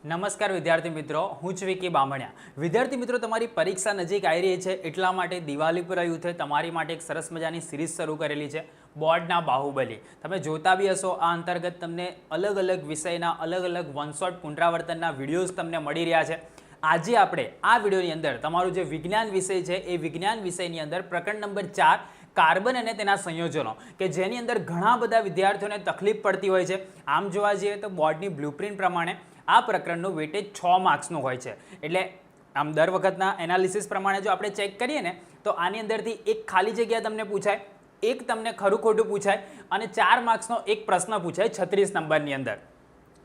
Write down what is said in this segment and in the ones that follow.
નમસ્કાર વિદ્યાર્થી મિત્રો, હું છું વિકી બામણિયા. વિદ્યાર્થી મિત્રો, તમારી પરીક્ષા નજીક આવી રહી છે એટલા માટે દિવાળી પર આવ્યું છે તમારી માટે એક સરસ મજાની સિરીઝ શરૂ કરેલી છે બોર્ડના બાહુબલી. તમે જોતા બી હશો, આ અંતર્ગત તમને અલગ અલગ વિષયના અલગ અલગ વન શોટ પુનરાવર્તનના વિડીયોઝ તમને મળી રહ્યા છે. આજે આપણે આ વિડીયોની અંદર તમારું જે વિજ્ઞાન વિષય છે એ વિજ્ઞાન વિષયની અંદર પ્રકરણ નંબર 4 કાર્બન અને તેના સંયોજનો કે જેની અંદર ઘણા બધા વિદ્યાર્થીઓને તકલીફ પડતી હોય છે. આમ જોવા જઈએ તો બોર્ડની બ્લુપ્રિન્ટ પ્રમાણે આ પ્રકરણનું વેટેજ 6 માર્ક્સનું હોય છે. એટલે આમ દર વખતના એનાલિસિસ પ્રમાણે જો આપણે ચેક કરીએ ને તો આની અંદરથી એક ખાલી જગ્યા તમને પૂછાય, એક તમને ખરું ખોટું પૂછાય અને 4 માર્ક્સનો એક પ્રશ્ન પૂછાય 36 નંબરની અંદર.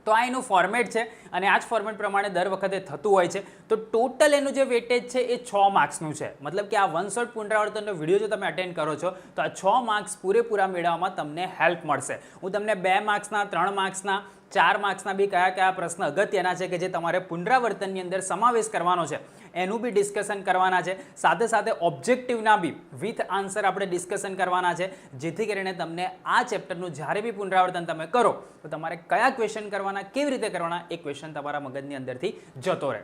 તો આ એનું ફોર્મેટ છે અને આ જ ફોર્મેટ પ્રમાણે દર વખતે થતું હોય છે. તો ટોટલ એનું જે વેટેજ છે એ 6 માર્ક્સનું છે. મતલબ કે આ વન શોટ પુનરાવર્તનનો વિડીયો જો તમે અટેન્ડ કરો છો તો આ 6 માર્ક્સ પૂરેપૂરા મેળવવામાં તમને હેલ્પ મળશે. હું તમને 2 માર્ક્સના, 3 માર્ક્સના, 4 માર્ક્સના બી કયા કયા પ્રશ્ન અગત્યના છે કે જે તમારે પુનરાવર્તનની અંદર સમાવેશ કરવાનો છે એનું બી ડિસ્કશન કરવાના છે. સાથે સાથે ઓબ્જેક્ટિવના બી વિથ આન્સર આપણે ડિસ્કશન કરવાના છે, જેથી કરીને તમને આ ચેપ્ટરનું જ્યારે બી પુનરાવર્તન તમે કરો તો તમારે કયા ક્વેશ્ચન કરવાના, કેવી રીતે કરવાના, એ ક્વેશ્ચન તમારા મગજની અંદરથી જતો રહે.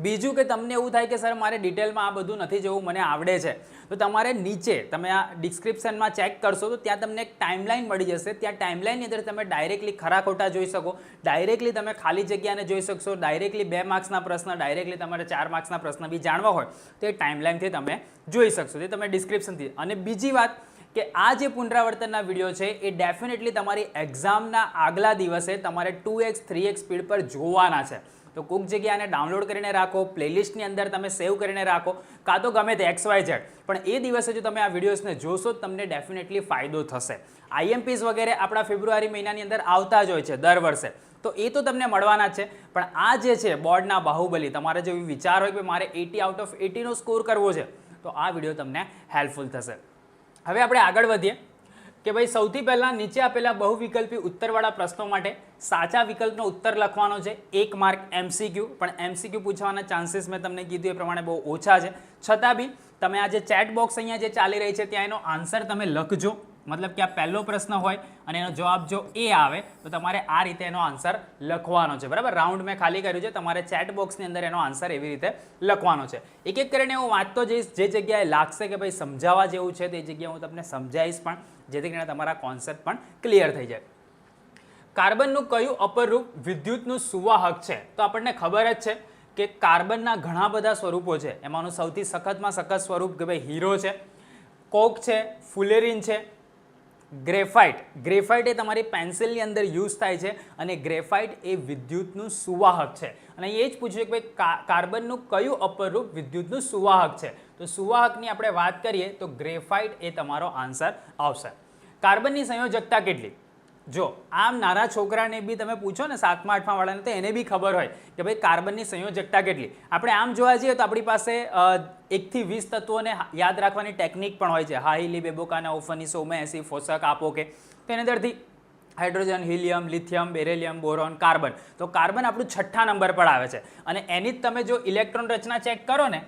બીજું કે તમને એવું થાય કે સર મારે ડિટેલમાં આ બધું નથી જવું, મને આવડે છે, તો તમારે નીચે તમે આ ડિસ્ક્રિપ્શનમાં ચેક કરશો તો ત્યાં તમને એક ટાઈમલાઈન મળી જશે. ત્યાં ટાઈમલાઈનની અંદર તમે ડાયરેક્ટલી ખરા ખોટા જોઈ શકો, ડાયરેક્ટલી તમે ખાલી જગ્યાને જોઈ શકશો, ડાયરેક્ટલી 2 માર્ક્સના પ્રશ્ન, ડાયરેક્ટલી તમારે 4 માર્ક્સના પ્રશ્ન બી જાણવા હોય તો એ ટાઈમલાઈનથી તમે જોઈ શકશો. તે તમે ડિસ્ક્રિપ્શનથી. અને બીજી વાત કે આ જે પુનરાવર્તનના વિડીયો છે એ ડેફિનેટલી તમારી એક્ઝામના આગલા દિવસે તમારે 2x 3x સ્પીડ પર જોવાના છે. તો કોઈક જગ્યાએ આને ડાઉનલોડ કરીને રાખો, પ્લેલિસ્ટની અંદર તમે સેવ કરીને રાખો, કાં તો ગમે તે XYZ, પણ એ દિવસે જો તમે આ વિડીયોઝને જોશો તો તમને ડેફિનેટલી ફાયદો થશે. IMPs વગેરે આપણા ફેબ્રુઆરી મહિનાની અંદર આવતા જ હોય છે દર વર્ષે, તો એ તો તમને મળવાના જ છે. પણ આ જે છે બોર્ડના બાહુબલી, તમારે જો વિચાર હોય કે મારે 80 આઉટ ઓફ 80 નો સ્કોર કરવો છે તો આ વિડીયો તમને હેલ્પફુલ થશે. હવે આપણે આગળ વધીએ કે ભાઈ સૌથી પહેલાં નીચે આપેલા બહુવિકલ્પી ઉત્તરવાળા પ્રશ્નો માટે સાચા વિકલ્પનો ઉત્તર લખવાનો છે. 1 માર્ક MCQ, પણ MCQ પૂછવાના ચાન્સીસ મેં તમને કીધું એ પ્રમાણે બહુ ઓછા છે. છતાં બી તમે આ જે ચેટ બોક્સ અહીંયા જે ચાલી રહી છે ત્યાં એનો આન્સર તમે લખજો. મતલબ કે આ પહેલો પ્રશ્ન હોય અને એનો જવાબ જો એ આવે તો તમારે આ રીતે એનો આન્સર લખવાનો છે. બરાબર, રાઉન્ડ મેં ખાલી કર્યું છે, તમારે ચેટ બોક્સની અંદર એનો આન્સર એવી રીતે લખવાનો છે. એક એક કરીને હું વાંચતો જઈશ, જે જગ્યાએ લાગશે કે ભાઈ સમજાવવા જેવું છે તે જગ્યાએ હું તમને સમજાવીશ પણ, જેથી કરીને તમારા કોન્સેપ્ટ પણ ક્લિયર થઈ જાય. કાર્બનનું કયું અપરરૂપ વિદ્યુતનું સુવાહક છે? તો આપણને ખબર જ છે કે કાર્બનના ઘણા બધા સ્વરૂપો છે. એમાંનું સૌથી સખતમાં સખત સ્વરૂપ કે ભાઈ હીરો છે, કોક છે, ફુલેરીન છે, ગ્રેફાઇટ. ગ્રેફાઇટ એ તમારી પેન્સિલની અંદર યુઝ થાય છે અને ગ્રેફાઇટ એ વિદ્યુતનું સુવાહક છે. અને એ જ પૂછ્યું કે ભાઈ કાર્બનનું કયું અપરરૂપ વિદ્યુતનું સુવાહક છે? તો સુવાહકની આપણે વાત કરીએ તો ગ્રેફાઇટ એ તમારો આન્સર આવશે. કાર્બનની સંયોજકતા કેટલી? જો આમ નાના છોકરાને બી તમે પૂછો ને 7મા 8મા વાળાને તો એને બી ખબર હોય કે ભાઈ કાર્બનની સંયોજકતા કેટલી. આપણે આમ જોવા જઈએ તો આપણી પાસે 1 થી 20 તત્વોને યાદ રાખવાની ટેકનિક પણ હોય છે. હાઈલી, બેબોકાના, ઓફની, સોમે, એસી, ફોસક, આપોકે. તો એની અંદરથી hydrogen, helium, lithium, beryllium, boron, carbon. તો કાર્બન આપણું 6ઠ્ઠા નંબર પર આવે છે અને એની જ તમે જો ઇલેક્ટ્રોન રચના ચેક કરો ને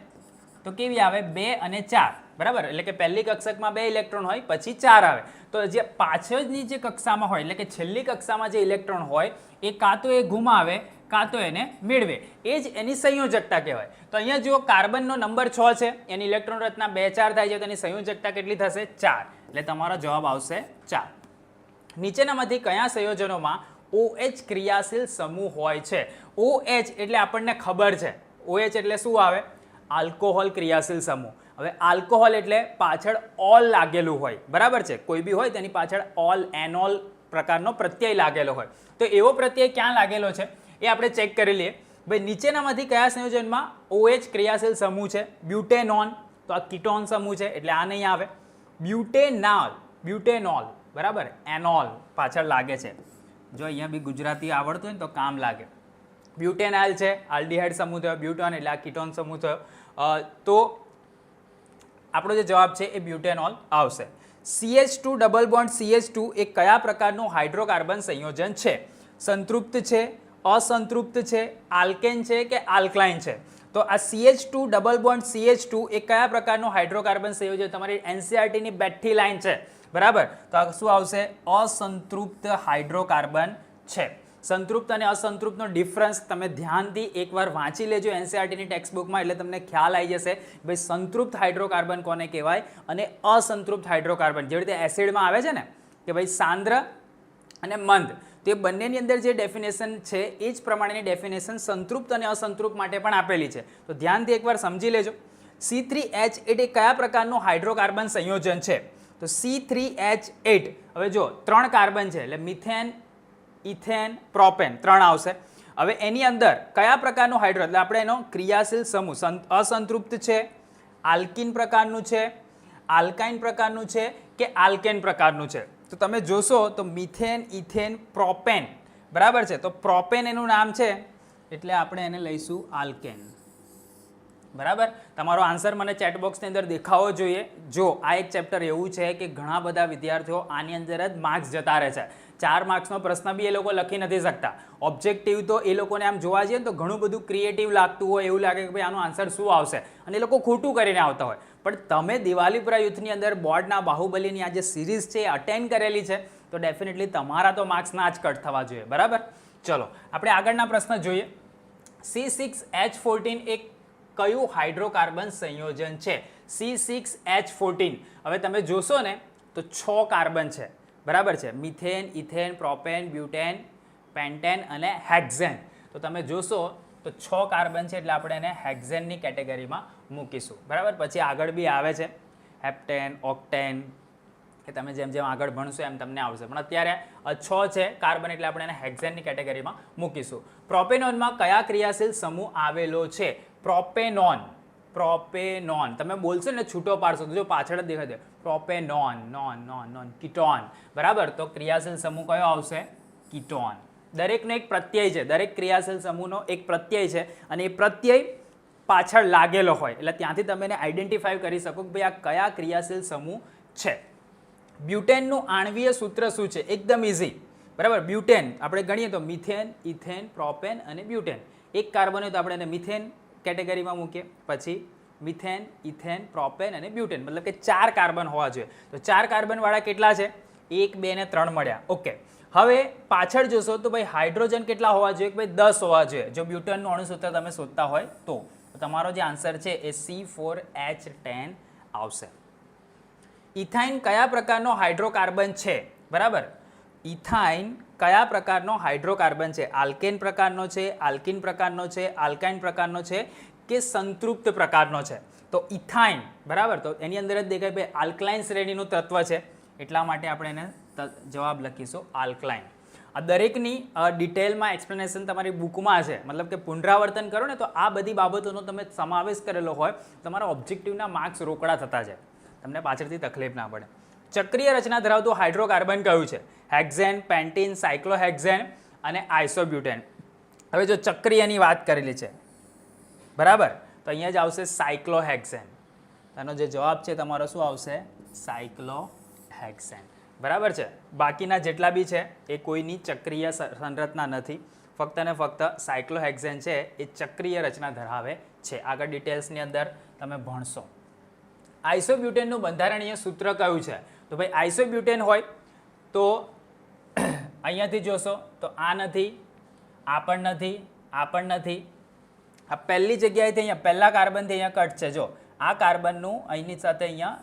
તો કેવી આવે? 2 અને 4. બરાબર, એટલે કે પહેલી કક્ષકમાં 2 ઇલેક્ટ્રોન હોય, પછી 4 આવે. તો જે પાછળની જે કક્ષામાં હોય એટલે કે છેલ્લી કક્ષામાં જે ઇલેક્ટ્રોન હોય એ કાં તો એ ગુમાવે કાં તો એને મેળવે, એ જ એની સંયોજકતા કહેવાય. તો અહીંયા જુઓ કાર્બનનો નંબર 6 છે, એની ઇલેક્ટ્રોન રચના 2 4 થાય છે, તો એની સંયોજકતા કેટલી થશે? 4. એટલે તમારો જવાબ આવશે 4. નીચેનામાંથી કયા સંયોજનોમાં OH ક્રિયાશીલ સમૂહ હોય છે? OH એટલે આપણને ખબર છે, OH એટલે શું આવે? આલ્કોહોલ ક્રિયાશીલ સમૂહ. હવે આલ્કોહોલ એટલે પાછળ ઓલ લાગેલું હોય. બરાબર છે, કોઈ બી હોય તેની પાછળ ઓલ, એનોલ પ્રકારનો પ્રત્યય લાગેલો હોય. તો એવો પ્રત્યય ક્યાં લાગેલો છે એ આપણે ચેક કરી લઈએ. ભાઈ નીચેનામાંથી કયા સંયોજનમાં OH ક્રિયાશીલ સમૂહ છે? બ્યુટેનોન, તો આ કીટોન સમૂહ છે એટલે આ નહીં આવે. બ્યુટેનોલ, બ્યુટેનોલ, બરાબર, એનોલ પાછળ લાગે છે. જો અહીંયા બી ગુજરાતી આવડતું હોય ને તો કામ લાગે. બ્યુટેનાઇલ છે, આલ્ડિહાઇડ સમૂહ થયો, બ્યુટોન એટલે આ કીટોન સમૂહ થયો. તો આપણો જે જવાબ છે એ બ્યુટેનોલ આવશે. CH2 ડબલ બોન્ડ CH2 એ કયા પ્રકારનું હાઇડ્રોકાર્બન સંયોજન છે? સંતૃપ્ત છે, અસંતૃપ્ત છે, આલ્કેન છે કે આલ્કલાઇન છે? તો આ CH2 ડબલ બોન્ડ CH2 એ કયા પ્રકારનું હાઇડ્રોકાર્બન સંયોજન? તમારી NCERTની બેઠી લાઈન છે. બરાબર, તો આ શું આવશે? અસંતૃપ્ત હાઇડ્રોકાર્બન છે. સંતૃપ્ત અને અસંતૃપ્તનો ડિફરન્સ તમે ધ્યાનથી એકવાર વાંચી લેજો એનસીઈઆરટીની ટેક્સ્ટ બુકમાં, એટલે તમને ખ્યાલ આવી જશે ભાઈ સંતૃપ્ત હાઇડ્રોકાર્બન કોને કહેવાય અને અસંતૃપ્ત હાઇડ્રોકાર્બન. જેવી રીતે એસિડમાં આવે છે ને કે ભાઈ સાંદ્ર અને મંદ, તો એ બંનેની અંદર જે ડેફિનેશન છે એ જ પ્રમાણેની ડેફિનેશન સંતૃપ્ત અને અસંતૃપ્ત માટે પણ આપેલી છે. તો ધ્યાનથી એકવાર સમજી લેજો. C3H8 એ કયા પ્રકારનું હાઇડ્રોકાર્બન સંયોજન છે? તો C3H8, હવે જો 3 કાર્બન છે એટલે મિથેન, ઇથેન, પ્રોપેન 3 આવશે. હવે એની અંદર કયા પ્રકારનું હાઇડ્રો, એટલે આપણે એનો ક્રિયાશીલ સમૂહ અસંતૃપ્ત છે, આલ્કિન પ્રકારનું છે, આલ્કાઇન પ્રકારનું છે કે આલ્કેન પ્રકારનું છે? તો તમે જોશો તો મિથેન, ઇથેન, પ્રોપેન, બરાબર છે. તો પ્રોપેન એનું નામ છે એટલે આપણે એને લઈશું આલ્કેન. બરાબર, તમારો આન્સર મને ચેટ બોક્સની અંદર દેખાવો જોઈએ. જો આ એક ચેપ્ટર એવું છે કે ઘણા બધા વિદ્યાર્થીઓ આની અંદર જ માર્ક્સ જતા રહે છે. 4 માર્ક્સનો પ્રશ્ન બી એ લોકો લખી નથી શકતા. ઓબ્જેક્ટિવ તો એ લોકોને આમ જોવા જઈએ તો ઘણું બધું ક્રિએટિવ લાગતું હોય, એવું લાગે કે ભાઈ આનો આન્સર શું આવશે, અને એ લોકો ખોટું કરીને આવતા હોય. પણ તમે દિવાલીપુરા યુથની અંદર બોર્ડના બાહુબલીની આ જે સિરીઝ છે એ અટેન્ડ કરેલી છે, તો ડેફિનેટલી તમારા તો માર્ક્સ ના જ કટ થવા જોઈએ. બરાબર, ચલો આપણે આગળના પ્રશ્ન જોઈએ. C6H14 એક કયું હાઇડ્રોકાર્બન સંયોજન છે? C6H14, હવે તમે જોશો ને તો 6 કાર્બન છે, બરાબર છે. Methane, ethane, propane, butane, pentane અને હેક્ઝેન. તો તમે જોશો તો 6 કાર્બન છે એટલે આપણે એને હેક્ઝેનની કેટેગરીમાં મૂકીશું. બરાબર, પછી આગળ બી આવે છે હેપ્ટેન, ઓક્ટેન, કે તમે જેમ જેમ આગળ ભણશો એમ તમને આવશે, પણ અત્યારે 6 છે કાર્બન એટલે આપણે એને હેક્ઝેનની કેટેગરીમાં મૂકીશું. પ્રોપેનોનમાં કયા ક્રિયાશીલ સમૂહ આવેલો છે? પ્રોપેનોન, પ્રોપેનોન તમે બોલશો ને છૂટો પાડશો તો જો પાછળ જ દેખાય દે પ્રોપેનોન, નોન નોન નોન, કીટોન. બરાબર, તો ક્રિયાશીલ સમૂહ કયો આવશે? કીટોન. દરેકનો એક પ્રત્યય છે, દરેક ક્રિયાશીલ સમૂહનો એક પ્રત્યય છે, અને એ પ્રત્યય પાછળ લાગેલો હોય એટલે ત્યાંથી તમે એને આઈડેન્ટિફાઈ કરી શકો કે ભાઈ આ કયા ક્રિયાશીલ સમૂહ છે. બ્યુટેનનું આણ્વીય સૂત્ર શું છે? એકદમ ઇઝી. બરાબર, બ્યુટેન આપણે ગણીએ તો મિથેન, ઇથેન, પ્રોપેન અને બ્યુટેન. એક કાર્બન હોય તો આપણે એને મિથેન કેટેગરીમાં મૂકીએ, પછી મિથેન, ઇથેન, પ્રોપેન અને બ્યુટેન, મતલબ કે 4 કાર્બન હોવા જોઈએ. તો 4 કાર્બનવાળા કેટલા છે? 1, 2 ને 3 મળ્યા. ઓકે, હવે પાછળ જોશો તો ભાઈ હાઇડ્રોજન કેટલા હોવા જોઈએ? કે ભાઈ 10 હોવા જોઈએ જો બ્યુટેનનું અણુસૂત્ર તમે શોધતા હોય તો. તમારો જે આન્સર છે એ C4H10 આવશે. ઇથાઇન કયા પ્રકારનો હાઇડ્રોકાર્બન છે? બરાબર, ઇથાઇન કયા પ્રકારનો હાઇડ્રોકાર્બન છે? આલ્કેન પ્રકારનો છે, આલ્કિન પ્રકારનો છે, આલ્કાઇન પ્રકારનો છે કે સંતૃપ્ત પ્રકારનો છે? તો ઇથાઇન, બરાબર, તો એની અંદર જ દેખાય ભાઈ આલ્કલાઇન શ્રેણીનું તત્વ છે, એટલા માટે આપણે એને જવાબ લખીશું આલ્કલાઇન. આ દરેકની ડિટેલમાં એક્સપ્લેનેશન તમારી બુકમાં છે, મતલબ કે પુનરાવર્તન કરો ને તો આ બધી બાબતોનો તમે સમાવેશ કરેલો હોય, તમારા ઓબ્જેક્ટિવના માર્ક્સ રોકડા થતા જાય, તમને પાછળથી તકલીફ ના પડે. ચક્રીય રચના ધરાવતું હાઇડ્રોકાર્બન કયું છે? હેક્ઝેન, પેન્ટીન, સાયક્લોહેક્ઝેન અને આઇસોબ્યુટેન. હવે જો ચક્રીયની વાત કરેલી છે, બરાબર, તો અહીંયા જ આવશે સાયક્લોહેક્ઝેન. તેનો જે જવાબ છે તમારો શું આવશે? સાયક્લોહેક્ઝેન. બરાબર છે, બાકીના જેટલા બી છે એ કોઈની ચક્રીય સંરચના નથી, ફક્ત ને ફક્ત સાયક્લોહેક્ઝેન છે એ ચક્રીય રચના ધરાવે છે. આગળ ડિટેલ્સની અંદર તમે ભણશો. આઇસોબ્યુટેનનું બંધારણીય સૂત્ર કયું છે? તો ભાઈ આઇસોબ્યુટેન હોય તો અહીંયાથી જોશો તો આ નથી, આ પણ નથી, આ પણ નથી. આ પહેલી જગ્યાએથી અહીંયા પહેલા કાર્બનથી અહીંયા કટ છે. જો આ કાર્બનનું અહીંની સાથે અહીંયા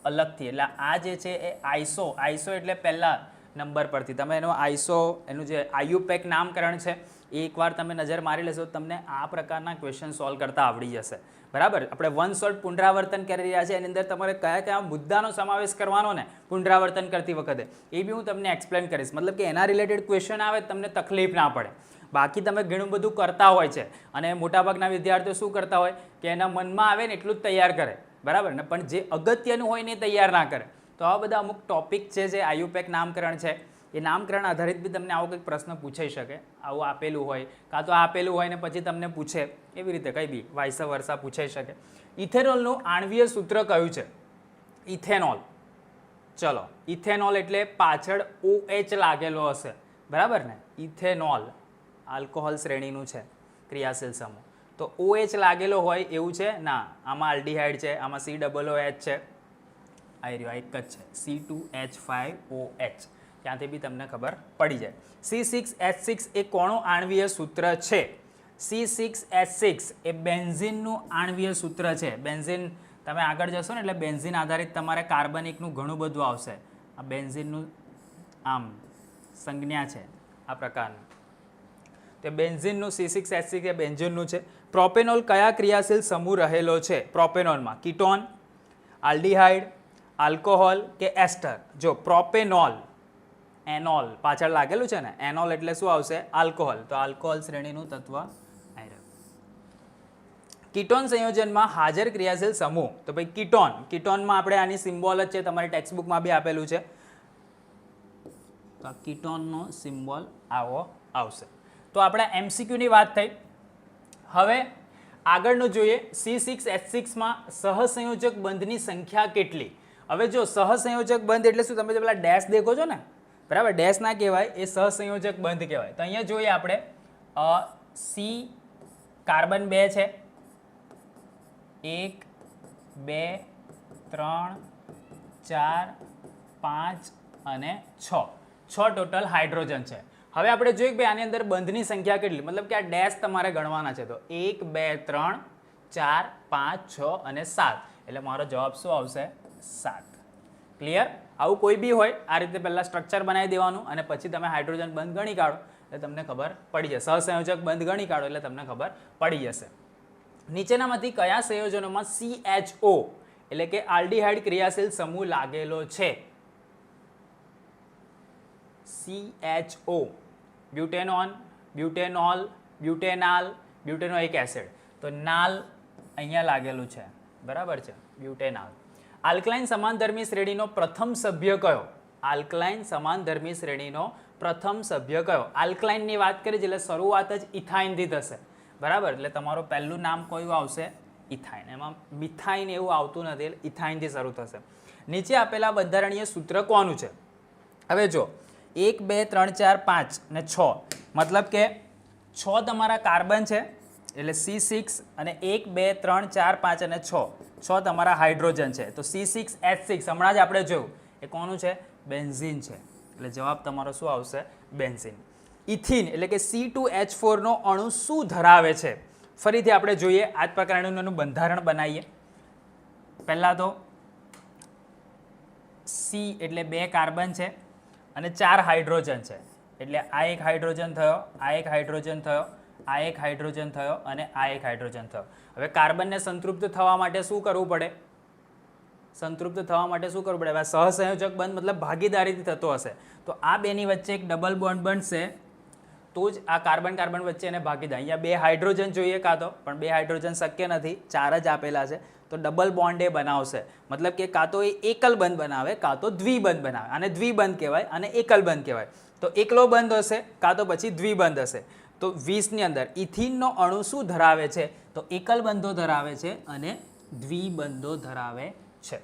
અલગથી, એટલે આ જે છે એ આઈસો, આઈસો એટલે પહેલા નંબર પરથી તમે એનો આઈસો, એનું જે આયુપેક નામકરણ છે એ એકવાર તમે નજર મારી લેશો તમને આ પ્રકારના ક્વેશ્ચન સોલ્વ કરતા આવડી જશે. બરાબર, આપણે વન શોર્ટ પુનરાવર્તન કરી રહ્યા છે, એની અંદર તમારે કયા કયા મુદ્દાનો સમાવેશ કરવાનો ને પુનરાવર્તન કરતી વખતે એ બી હું તમને એક્સપ્લેન કરીશ, મતલબ કે એના રિલેટેડ ક્વેશ્ચન આવે તમને તકલીફ ના પડે. બાકી તમે ઘણું બધું કરતા હોય છે અને મોટાભાગના વિદ્યાર્થીઓ શું કરતા હોય કે એના મનમાં આવે ને એટલું જ તૈયાર કરે, બરાબર ને, પણ જે અગત્યનું હોય ને તૈયાર ના કરે. તો આવા બધા અમુક ટોપિક છે જે આયુપેક નામકરણ છે, એ નામકરણ આધારિત બી તમને આવો કંઈક પ્રશ્ન પૂછાઈ શકે. આવું આપેલું હોય કાં તો આપેલું હોય ને પછી તમને પૂછે, એવી રીતે કંઈ બી વાઇસ વર્સા પૂછાઈ શકે. ઇથેનોલનું આણ્વીય સૂત્ર કયું છે? ઇથેનોલ. ચલો, ઇથેનોલ એટલે પાછળ OH લાગેલો હશે, બરાબર ને. ઇથેનોલ આલ્કોહોલ શ્રેણીનું છે ક્રિયાશીલ સમૂહ, તો OH લાગેલો હોય એવું છે ના. આમાં આલ્ડીહાઇડ છે, આમાં COOH છે, આ રહ્યો એક જ છે C2H5OH. ત્યાંથી બી તમને ખબર પડી જાય. C6H6 એ કોનું આણ્વીય સૂત્ર છે? C6H6 એ બેન્ઝીનનું આણ્વીય સૂત્ર છે. બેન્ઝીન તમે આગળ જશો ને એટલે બેન્ઝીન આધારિત તમારે કાર્બનિકનું ઘણું બધું આવશે. આ બેન્ઝીનનું આમ સંજ્ઞા છે આ પ્રકારનું. તે બેન્ઝીનનું C6H6 એ બેન્ઝીનનું છે. પ્રોપેનોલ કયા ક્રિયાશીલ સમૂહ રહેલો છે પ્રોપેનોલમાં? કીટોન, આલ્ડીહાઇડ, આલ્કોહોલ કે એસ્ટર? જો પ્રોપેનોલ, એનોલ પાછળ લાગેલું છે ને, એનોલ એટલે શું આવશે? આલ્કોહોલ. તો આલ્કોહોલ શ્રેણીનું તત્વ આયરન. કીટોન સંયોજનમાં હાજર ક્રિયાશીલ સમૂહ, તો ભાઈ કીટોન. કીટોનમાં આપણે આની સિમ્બોલ જ છે, તમારી ટેક્સ્ટબુકમાં બી આપેલું છે. તો કીટોનનો સિમ્બોલ આવો આવશે. તો આપણે એમસીક્યુની વાત થઈ. હવે આગળનું જોઈએ. C6H6માં સહસંયોજક બંધની સંખ્યા કેટલી? હવે જો સહસંયોજક બંધ એટલે શું? તમે જે પેલા ડેશ દેખો છો ને, બરાબર, ડેશ ના કહેવાય, એ સહસંયોજક બંધ કહેવાય. તો અહીંયા જોઈએ આપણે C કાર્બન 2 છે, 1 2 3 4 5 અને 6 ટોટલ હાઇડ્રોજન છે. હવે આપણે જોઈએ કે ભાઈ આની અંદર બંધની સંખ્યા કેટલી, મતલબ કે આ ડેશ તમારે ગણવાના છે. તો 1 2 3 4 5 6 અને 7, એટલે મારો જવાબ શું આવશે? 7. ક્લિયર? આવું કોઈ બી હોય આ રીતે પહેલાં સ્ટ્રક્ચર બનાવી દેવાનું અને પછી તમે હાઇડ્રોજન બંધ ગણી કાઢો એટલે તમને ખબર પડી જશે. સહસંયોજક બંધ ગણી કાઢો એટલે તમને ખબર પડી જશે. નીચેનામાંથી કયા સંયોજનોમાં CHO એટલે કે આલ્ડીહાઇડ ક્રિયાશીલ સમૂહ લાગેલો છે? CHO, butanone, butanol, butanal, butanoic acid. તો નાલ અહીંયા લાગેલું છે, બરાબર છે, બ્યુટેનાલ. આલ્કલાઇન સમાનધર્મી શ્રેણીનો પ્રથમ સભ્ય કયો? આલ્કલાઇન સમાનધર્મી શ્રેણીનો પ્રથમ સભ્ય કયો? આલ્કલાઇનની વાત કરી એટલે શરૂઆત જ ઇથાઇનથી થશે, બરાબર. એટલે તમારું પહેલું નામ કયું આવશે? ઇથાઇન. એમાં મિથાઇન એવું આવતું નથી, એટલે ઇથાઇનથી શરૂ થશે. નીચે આપેલા બંધારણીય સૂત્ર કોનું છે? હવે જો 1 2 3 4 5 અને 6, મતલબ કે 6 તમારા કાર્બન છે એટલે C6 અને 1 2 3 4 5 અને 6 તમારા હાઇડ્રોજન છે. તો C6H6 હમણાં જ આપણે જોયું એ કોનું છે? બેન્ઝીન છે. એટલે જવાબ તમારો શું આવશે? બેન્ઝીન. ઇથિન એટલે કે C2H4 નો અણુ શું ધરાવે છે? ફરીથી આપણે જોઈએ, આ જ પ્રકારનું બંધારણ બનાવીએ. પહેલાં તો C એટલે 2 કાર્બન છે અને 4 હાઇડ્રોજન છે. એટલે આ એક હાઇડ્રોજન થયો, આ એક હાઇડ્રોજન થયો, આ એક હાઇડ્રોજન થયો અને આ એક હાઇડ્રોજન થયો. હવે કાર્બનને સંતૃપ્ત થવા માટે શું કરવું પડે? સંતૃપ્ત થવા માટે શું કરવું પડે? હવે સહસંયોજક બંધ મતલબ ભાગીદારીથી થતો હશે. તો આ બેની વચ્ચે એક ડબલ બોન્ડ બનશે તો જ આ કાર્બન કાર્બન વચ્ચે એને ભાગીદાર. અહીંયા 2 હાઇડ્રોજન જોઈએ કાં તો, પણ 2 હાઇડ્રોજન શક્ય નથી, 4 જ આપેલા છે. તો ડબલ બોન્ડ એ બનાવશે, મતલબ કે કાં તો એ એકલ બંધ બનાવે કાં તો દ્વિબંધ બનાવે. આને દ્વિબંધ કહેવાય અને એકલ બંધ કહેવાય. તો એકલો બંધ હશે કાં તો પછી દ્વિબંધ હશે. તો 20 ની અંદર ઇથિનનો અણુ શું ધરાવે છે? તો એકલ બંધો ધરાવે છે અને દ્વિબંધો ધરાવે છે.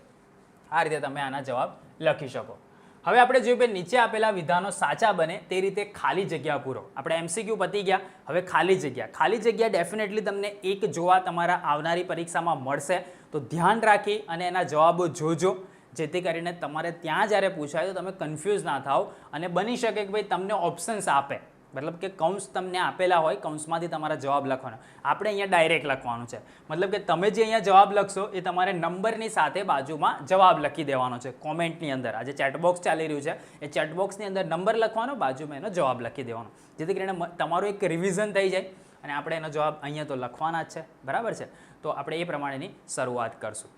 આ રીતે તમે આના જવાબ લખી શકો. હવે આપણે જોયું કે નીચે આપેલા વિધાનો સાચા બને તે રીતે ખાલી જગ્યા પૂરો. આપણે એમસીક્યુ પતી ગયા, હવે ખાલી જગ્યા. ખાલી જગ્યા ડેફિનેટલી તમને એક જોવા તમારા આવનારી પરીક્ષામાં મળશે. તો ધ્યાન રાખી અને એના જવાબો જોજો, જેથી કરીને તમારે ત્યાં જ્યારે પૂછાય તો તમે કન્ફ્યુઝ ના થાઓ અને બની શકે કે ભાઈ તમને ઓપ્શન્સ આપે, મતલબ કે કૌંસ તમને આપેલા હોય, કૌંસમાંથી તમારા જવાબ લખવાનો. આપણે અહીંયા ડાયરેક્ટ લખવાનું છે, મતલબ કે તમે જે અહીંયા જવાબ લખશો એ તમારે નંબરની સાથે બાજુમાં જવાબ લખી દેવાનો છે. કોમેન્ટની અંદર આજે ચેટબોક્સ ચાલી રહ્યું છે, એ ચેટબોક્સની અંદર નંબર લખવાનો, બાજુમાં એનો જવાબ લખી દેવાનો, જેથી કરીને તમારું એક રિવિઝન થઈ જાય અને આપણે એનો જવાબ અહીંયા તો લખવાના જ છે, બરાબર છે. તો આપણે એ પ્રમાણેની શરૂઆત કરશું.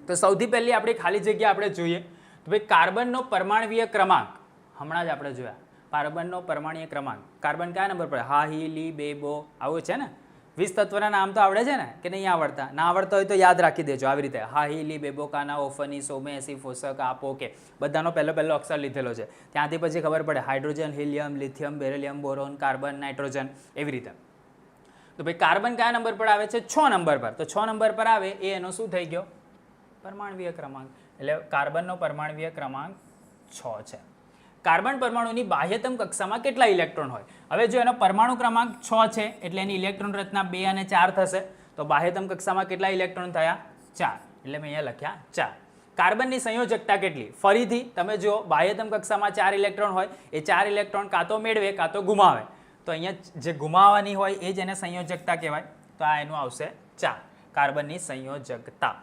તો સૌથી પહેલી આપણી ખાલી જગ્યા આપણે જોઈએ તો ભાઈ કાર્બનનો પરમાણવીય ક્રમાંક હમણાં જ આપણે જોયા. કાર્બનનો પરમાણ્વીય ક્રમાંક, કાર્બન કયા નંબર પર? હા, હી, લી, બે, બો, આવું છે ને. 20 તત્વના નામ તો આવડે છે ને કે નહીં આવડતા? ના આવડતા હોય તો યાદ રાખી દેજો આવી રીતે. હા, હી, લી, બેબો, કાના, ઓફની, સોમે, એસી, ફોસક, આપો, કે બધાનો પહેલો અક્ષર લીધેલો છે. ત્યાંથી પછી ખબર પડે hydrogen, helium, lithium, beryllium, boron, carbon, nitrogen, એવી રીતે. તો ભાઈ કાર્બન કયા નંબર પર આવે છે? 6 નંબર પર. તો 6 નંબર પર આવે એ એનો શું થઈ ગયો? પરમાણવીય ક્રમાંક. એટલે કાર્બનનો પરમાણવીય ક્રમાંક 6 છે. કાર્બન પરમાણુની બાહ્યતમ કક્ષામાં કેટલા ઇલેક્ટ્રોન હોય? હવે જો એનો પરમાણુ ક્રમાંક 6 છે એટલે એની ઇલેક્ટ્રોન રચના 2 અને 4 થશે. તો બાહ્યતમ કક્ષામાં કેટલા ઇલેક્ટ્રોન થયા? 4. એટલે મેં અહીંયા લખ્યા 4. કાર્બનની સંયોજકતા કેટલી? ફરીથી તમે જો બાહ્યતમ કક્ષામાં 4 ઇલેક્ટ્રોન હોય, એ 4 ઇલેક્ટ્રોન કાં તો મેળવે કાં તો ગુમાવે. તો અહીંયા જે ગુમાવવાની હોય એ જ એને સંયોજકતા કહેવાય. તો આ એનું આવશે 4, કાર્બનની સંયોજકતા.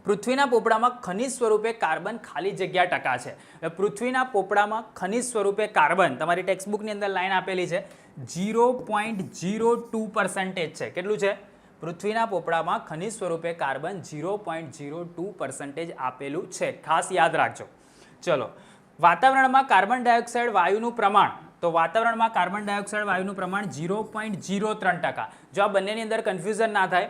પૃથ્વીના પોપડામાં ખનિજ સ્વરૂપે કાર્બન ખાલી જગ્યા ટકા છે. પૃથ્વીના પોપડામાં ખનિજ સ્વરૂપે કાર્બન, તમારી ટેક્સ્ટબુકની અંદર લાઈન આપેલી છે, 0.02% છે. કેટલું છે? પૃથ્વીના પોપડામાં ખનિજ સ્વરૂપે કાર્બન 0.02% આપેલું છે. ખાસ યાદ રાખજો. ચલો, વાતાવરણમાં કાર્બન ડાયોક્સાઇડ વાયુનું પ્રમાણ, તો વાતાવરણમાં કાર્બન ડાયોક્સાઇડ વાયુનું પ્રમાણ 0.03%. જો આ બંનેની અંદર કન્ફ્યુઝન ના થાય,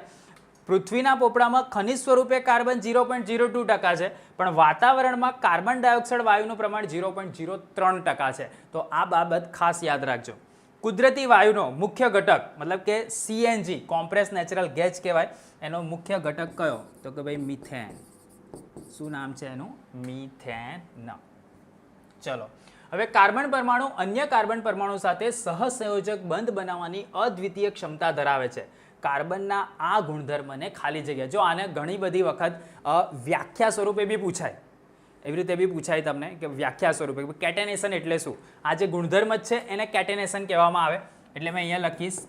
પૃથ્વીના પોપડામાં ખનિજ સ્વરૂપે કાર્બન 0.02% છે, પણ વાતાવરણમાં કાર્બન ડાયોક્સાઇડ વાયુનું પ્રમાણ 0.03% છે. તો આ બાબત ખાસ યાદ રાખજો. કુદરતી વાયુનો મુખ્ય ઘટક, મતલબ કે CNG, કોમ્પ્રેસ નેચરલ ગેસ કહેવાય, એનો મુખ્ય ઘટક કયો? તો કે ભાઈ મિથેન. શું નામ છે એનું? મિથેન. ચલો, હવે કાર્બન પરમાણુ અન્ય કાર્બન પરમાણુ સાથે સહસંયોજક બંધ બનાવવાની અદ્વિતીય ક્ષમતા ધરાવે છે. કાર્બનના આ ગુણધર્મને ખાલી જગ્યા, જો આને ઘણી બધી વખત વ્યાખ્યા સ્વરૂપે બી પૂછાય, એવી રીતે બી પૂછાય તમને કે વ્યાખ્યા સ્વરૂપે કેટેનેશન એટલે શું. આ જે ગુણધર્મ જ છે એને કેટેનેશન કહેવામાં આવે. એટલે મેં અહીંયા લખીશ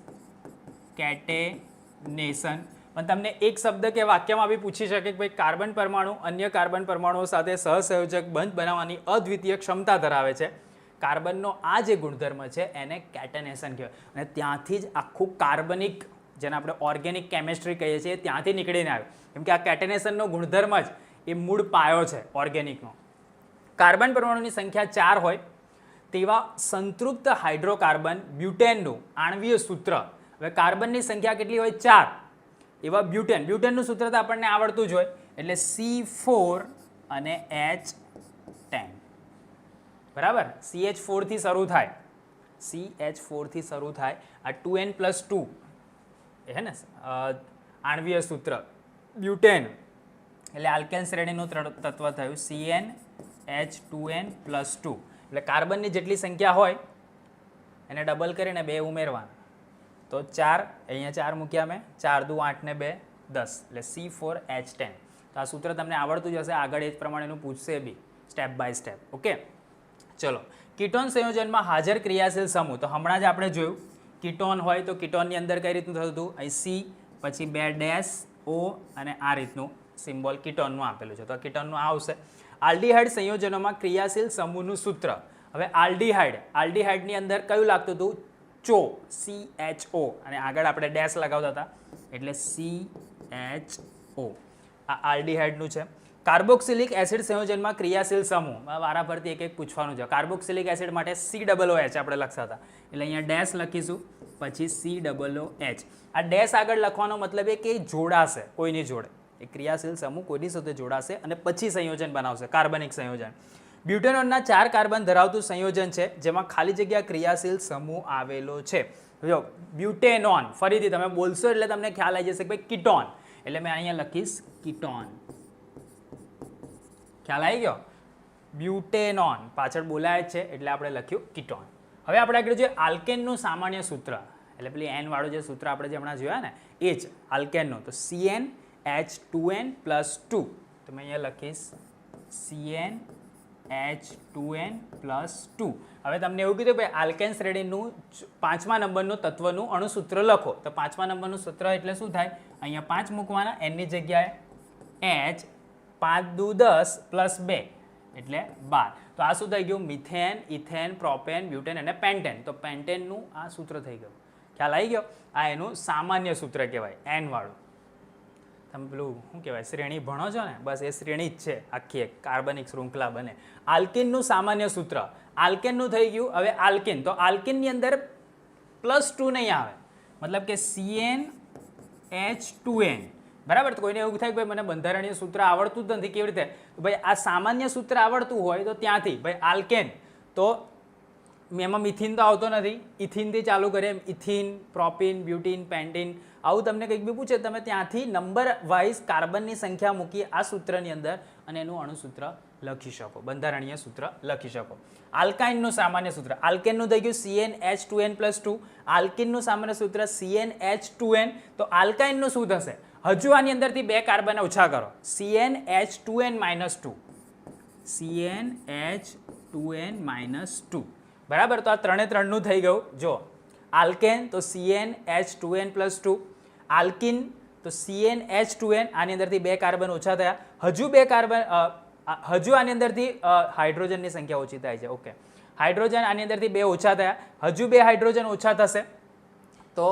કેટેનેશન. પણ તમને એક શબ્દ કે વાક્યમાં બી પૂછી શકે કે ભાઈ કાર્બન પરમાણુ અન્ય કાર્બન પરમાણુઓ સાથે સહસંયોજક બંધ બનાવવાની અદ્વિતીય ક્ષમતા ધરાવે છે. કાર્બનનો આ જે ગુણધર્મ છે એને કેટેનેશન કહેવાય. અને ત્યાંથી જ આખું કાર્બનિક, જેને આપણે ઓર્ગેનિક કેમિસ્ટ્રી કહીએ છીએ, ત્યાંથી નીકળીને આવ્યું. કેમ કે આ કેટેનેશનનો ગુણધર્મ જ એ મૂળ પાયો છે ઓર્ગેનિકનો. કાર્બન પરમાણુની સંખ્યા 4 હોય તેવા સંતૃપ્ત હાઇડ્રોકાર્બન બ્યુટેનનું આણ્વીય સૂત્ર, હવે કાર્બનની સંખ્યા કેટલી હોય? 4. એવા બ્યુટેનનું સૂત્ર તો આપણને આવડતું જ હોય, એટલે C4 અને H10. બરાબર? CH4 થી શરૂ થાય, CH4 થી શરૂ થાય. આ 2n+2 હે ને આણ્વીય સૂત્ર બ્યુટેન, એટલે આલ્કેન શ્રેણીનું તત્વ થયું CnH2n+2. એટલે કાર્બનની જેટલી સંખ્યા હોય એને ડબલ કરીને 2 ઉમેરવાના, તો 4, અહીંયા 4 મૂક્યા મેં, 4 દુ 8 ને 2 10, એટલે C4H10. તો આ સૂત્ર તમને આવડતું જ હશે, આગળ એ જ પ્રમાણેનું પૂછશે બી સ્ટેપ બાય સ્ટેપ. ઓકે, ચલો. કીટોન સંયોજનમાં હાજર ક્રિયાશીલ સમૂહ, તો હમણાં જ આપણે જોયું કીટોન હોય તો કીટોનની અંદર કઈ રીતનું થતું હતું? અહીં C, પછી 2 ડેશ O અને આ રીતનું સિમ્બોલ કીટોનનું આપેલું છે. તો કીટોનનું આવશે. આલ્ડીહાઇડ સંયોજનોમાં ક્રિયાશીલ સમૂહનું સૂત્ર. હવે આલ્ડીહાઇડની અંદર કયું લાગતું હતું? ચો, CHO, અને આગળ આપણે ડેશ લગાવતા હતા એટલે CHO. આ આલ્ડીહાઇડનું છે. કાર્બોક્સિલિક એસિડ સંયોજનમાં ક્રિયાશીલ સમૂહ, વારાફરતી એક પૂછવાનું છે. કાર્બોક્સિલિક એસિડ માટે COOH આપણે લખતા હતા, એટલે અહીંયા ડેશ લખીશું, પછી COOH. આ ડેશ આગળ લખવાનો મતલબ એ કે જોડાશે કોઈની જોડે, એ ક્રિયાશીલ સમૂહ કોઈની સાથે જોડાશે અને પછી સંયોજન બનાવશે, કાર્બનિક સંયોજન. બ્યુટેનોનના 4 કાર્બન ધરાવતું સંયોજન છે જેમાં ખાલી જગ્યા ક્રિયાશીલ સમૂહ આવેલો છે. જો બ્યુટેનોન, ફરીથી તમે બોલશો એટલે તમને ખ્યાલ આવી જશે કે ભાઈ કીટોન, એટલે મેં અહીંયા લખીશ કીટોન. ખ્યાલ આવી ગયો? બ્યુટેનોન પાછળ બોલાય છે એટલે આપણે લખ્યું કીટોન. હવે આપણે આગળ જોઈએ આલ્કેનનું સામાન્ય સૂત્ર, એટલે પેલી N વાળું જે સૂત્ર આપણે જે હમણાં જોયા ને એ જ આલ્કેનનું. તો CnH2n+2, તો મેં અહીંયા લખીશ CnH2n+2. હવે તમને એવું કીધું ભાઈ આલ્કેન શ્રેણીનું 5મા નંબરનું તત્વનું અણુસૂત્ર લખો, તો 5મા નંબરનું સૂત્ર એટલે શું થાય? અહીંયા 5 મૂકવાના, Nની જગ્યાએ H, 5 દુ 10 + 2 એટલે 12. તો આ શું થઈ ગયું? મિથેન, ઇથેન, પ્રોપેન, બ્યુટેન અને પેન્ટેન. તો પેન્ટેનનું આ સૂત્ર થઈ ગયું. ખ્યાલ આવી ગયો? આ એનું સામાન્ય સૂત્ર કહેવાય, N વાળું. તમે પેલું શું કહેવાય શ્રેણી ભણો છો ને, બસ એ શ્રેણી જ છે આખી, એક કાર્બનિક શૃંખલા બને. આલ્કિનનું સામાન્ય સૂત્ર, આલ્કેનનું થઈ ગયું. હવે આલ્કિન, તો આલ્કિનની અંદર +2 નહીં આવે, મતલબ કે CnH2n. બરાબર? તો કોઈને એવું થાય કે ભાઈ મને બંધારણીય સૂત્ર આવડતું જ નથી, કેવી રીતે? તો ભાઈ આ સામાન્ય સૂત્ર આવડતું હોય તો ત્યાંથી ભાઈ આલ્કેન, તો એમાં મિથિન તો આવતો નથી, ઇથિનથી ચાલુ કરીએ, ઇથિન, પ્રોપિન, બ્યુટીન, પેન્ટીન, આવું તમને કંઈક બી પૂછે તમે ત્યાંથી નંબર વાઇઝ કાર્બનની સંખ્યા મૂકી આ સૂત્રની અંદર અને એનું અણુસૂત્ર લખી શકો, બંધારણીય સૂત્ર લખી શકો. આલ્કાઇનનું સામાન્ય સૂત્ર, આલ્કેનનું થઈ ગયું CnH2n+2, આલ્કિનનું સામાન્ય સૂત્ર CnH2n. તો આલ્કાઇનનું શું થશે? હજુ આની અંદરથી 2 કાર્બન ઓછા કરો, CnH2n-2, CnH2n-2, બરાબર. તો આ 3 નું થઈ ગયું. જો આલ્કેન તો CnH2n+2, આલ્કિન તો CnH2n, આની અંદરથી 2 કાર્બન ઓછા થયા. હજુ 2 કાર્બન, હજુ આની અંદરથી હાઇડ્રોજનની સંખ્યા ઓછી થાય છે. ઓકે, હાઇડ્રોજન આની અંદરથી 2 ઓછા થયા, હજુ 2 હાઇડ્રોજન ઓછા થશે તો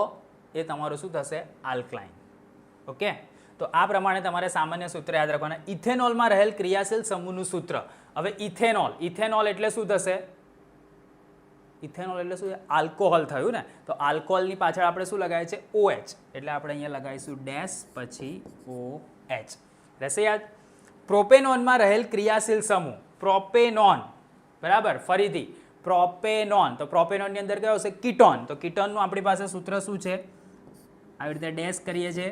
એ તમારું શું થશે? આલ્કલાઇન. ઓકે, તો આ પ્રમાણે તમારે સામાન્ય સૂત્ર યાદ રાખવાના. ઇથેનોલમાં રહેલ ક્રિયાશીલ સમૂહનું સૂત્ર. હવે ઇથેનોલ, ઇથેનોલ એટલે શું થશે? ઇથેનોલ એટલે શું? આલ્કોહોલ થયું ને. તો આલ્કોહોલની પાછળ આપણે શું લગાવીએ છીએ? OH, એટલે આપણે અહીંયા લગાવીશું ડેશ પછી OH. રહેશે યાદ? પ્રોપેનોનમાં રહેલ ક્રિયાશીલ સમૂહ પ્રોપેનોન, બરાબર. ફરીથી પ્રોપેનોન, તો પ્રોપેનોનની અંદર કયો હશે? કીટોન. તો કીટોનનું આપણી પાસે સૂત્ર શું છે? આવી રીતે ડેશ કરીએ છીએ,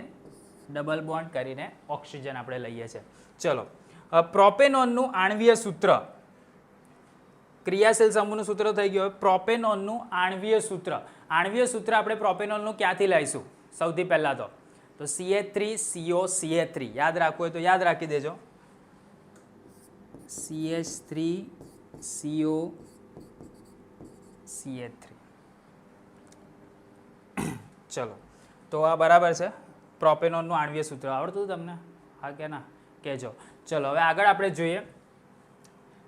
ડબલ બોન્ડ કરીને ઓક્સિજન આપણે લઈએ છીએ. ચલો, પ્રોપેનોનનું આણ્વીય સૂત્ર, ક્રિયાશીલ સમૂહનું સૂત્ર થઈ ગયું. પ્રોપેનોનનું આણ્વીય સૂત્ર, આણ્વીય સૂત્ર આપણે પ્રોપેનોનનું ક્યાંથી લઈશું? સૌથી પહેલાં તો CH3CO CH3 યાદ રાખવું હોય તો યાદ રાખી દેજો. CH3CO CH3. ચલો, તો આ બરાબર છે. પ્રોપેનોનનું આણ્વીય સૂત્ર આવડતું તમને? હા કે ના? કહેજો. ચલો, હવે આગળ આપણે જોઈએ.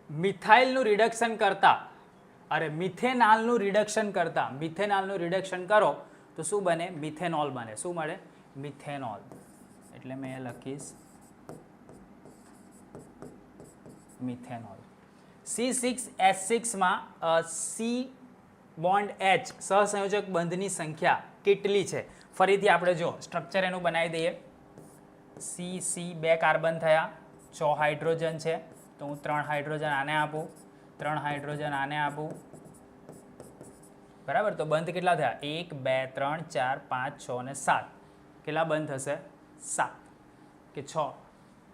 મિથાઇલનું રિડક્શન કરતા, અરે મિથેનાલનું રિડક્શન કરતા, મિથેનાલનું રિડક્શન કરો તો શું બને? મિથેનોલ બને. શું મળે? મિથેનોલ. એટલે મેં એ લખીશ મિથેનોલ. C6H6માં C બોન્ડ H સહસંયોજક બંધની સંખ્યા કેટલી છે? ફરીથી આપણે જો સ્ટ્રક્ચર એનું બનાવી દઈએ. C 2 કાર્બન થયા, 6 હાઇડ્રોજન છે, તો હું 3 હાઇડ્રોજન આને આપું, 3 હાઇડ્રોજન આને આપું, બરાબર. તો બંધ કેટલા થયા? 1 2 3 4 5 6 અને 7. કેટલા બંધ થશે? 7 કે 6?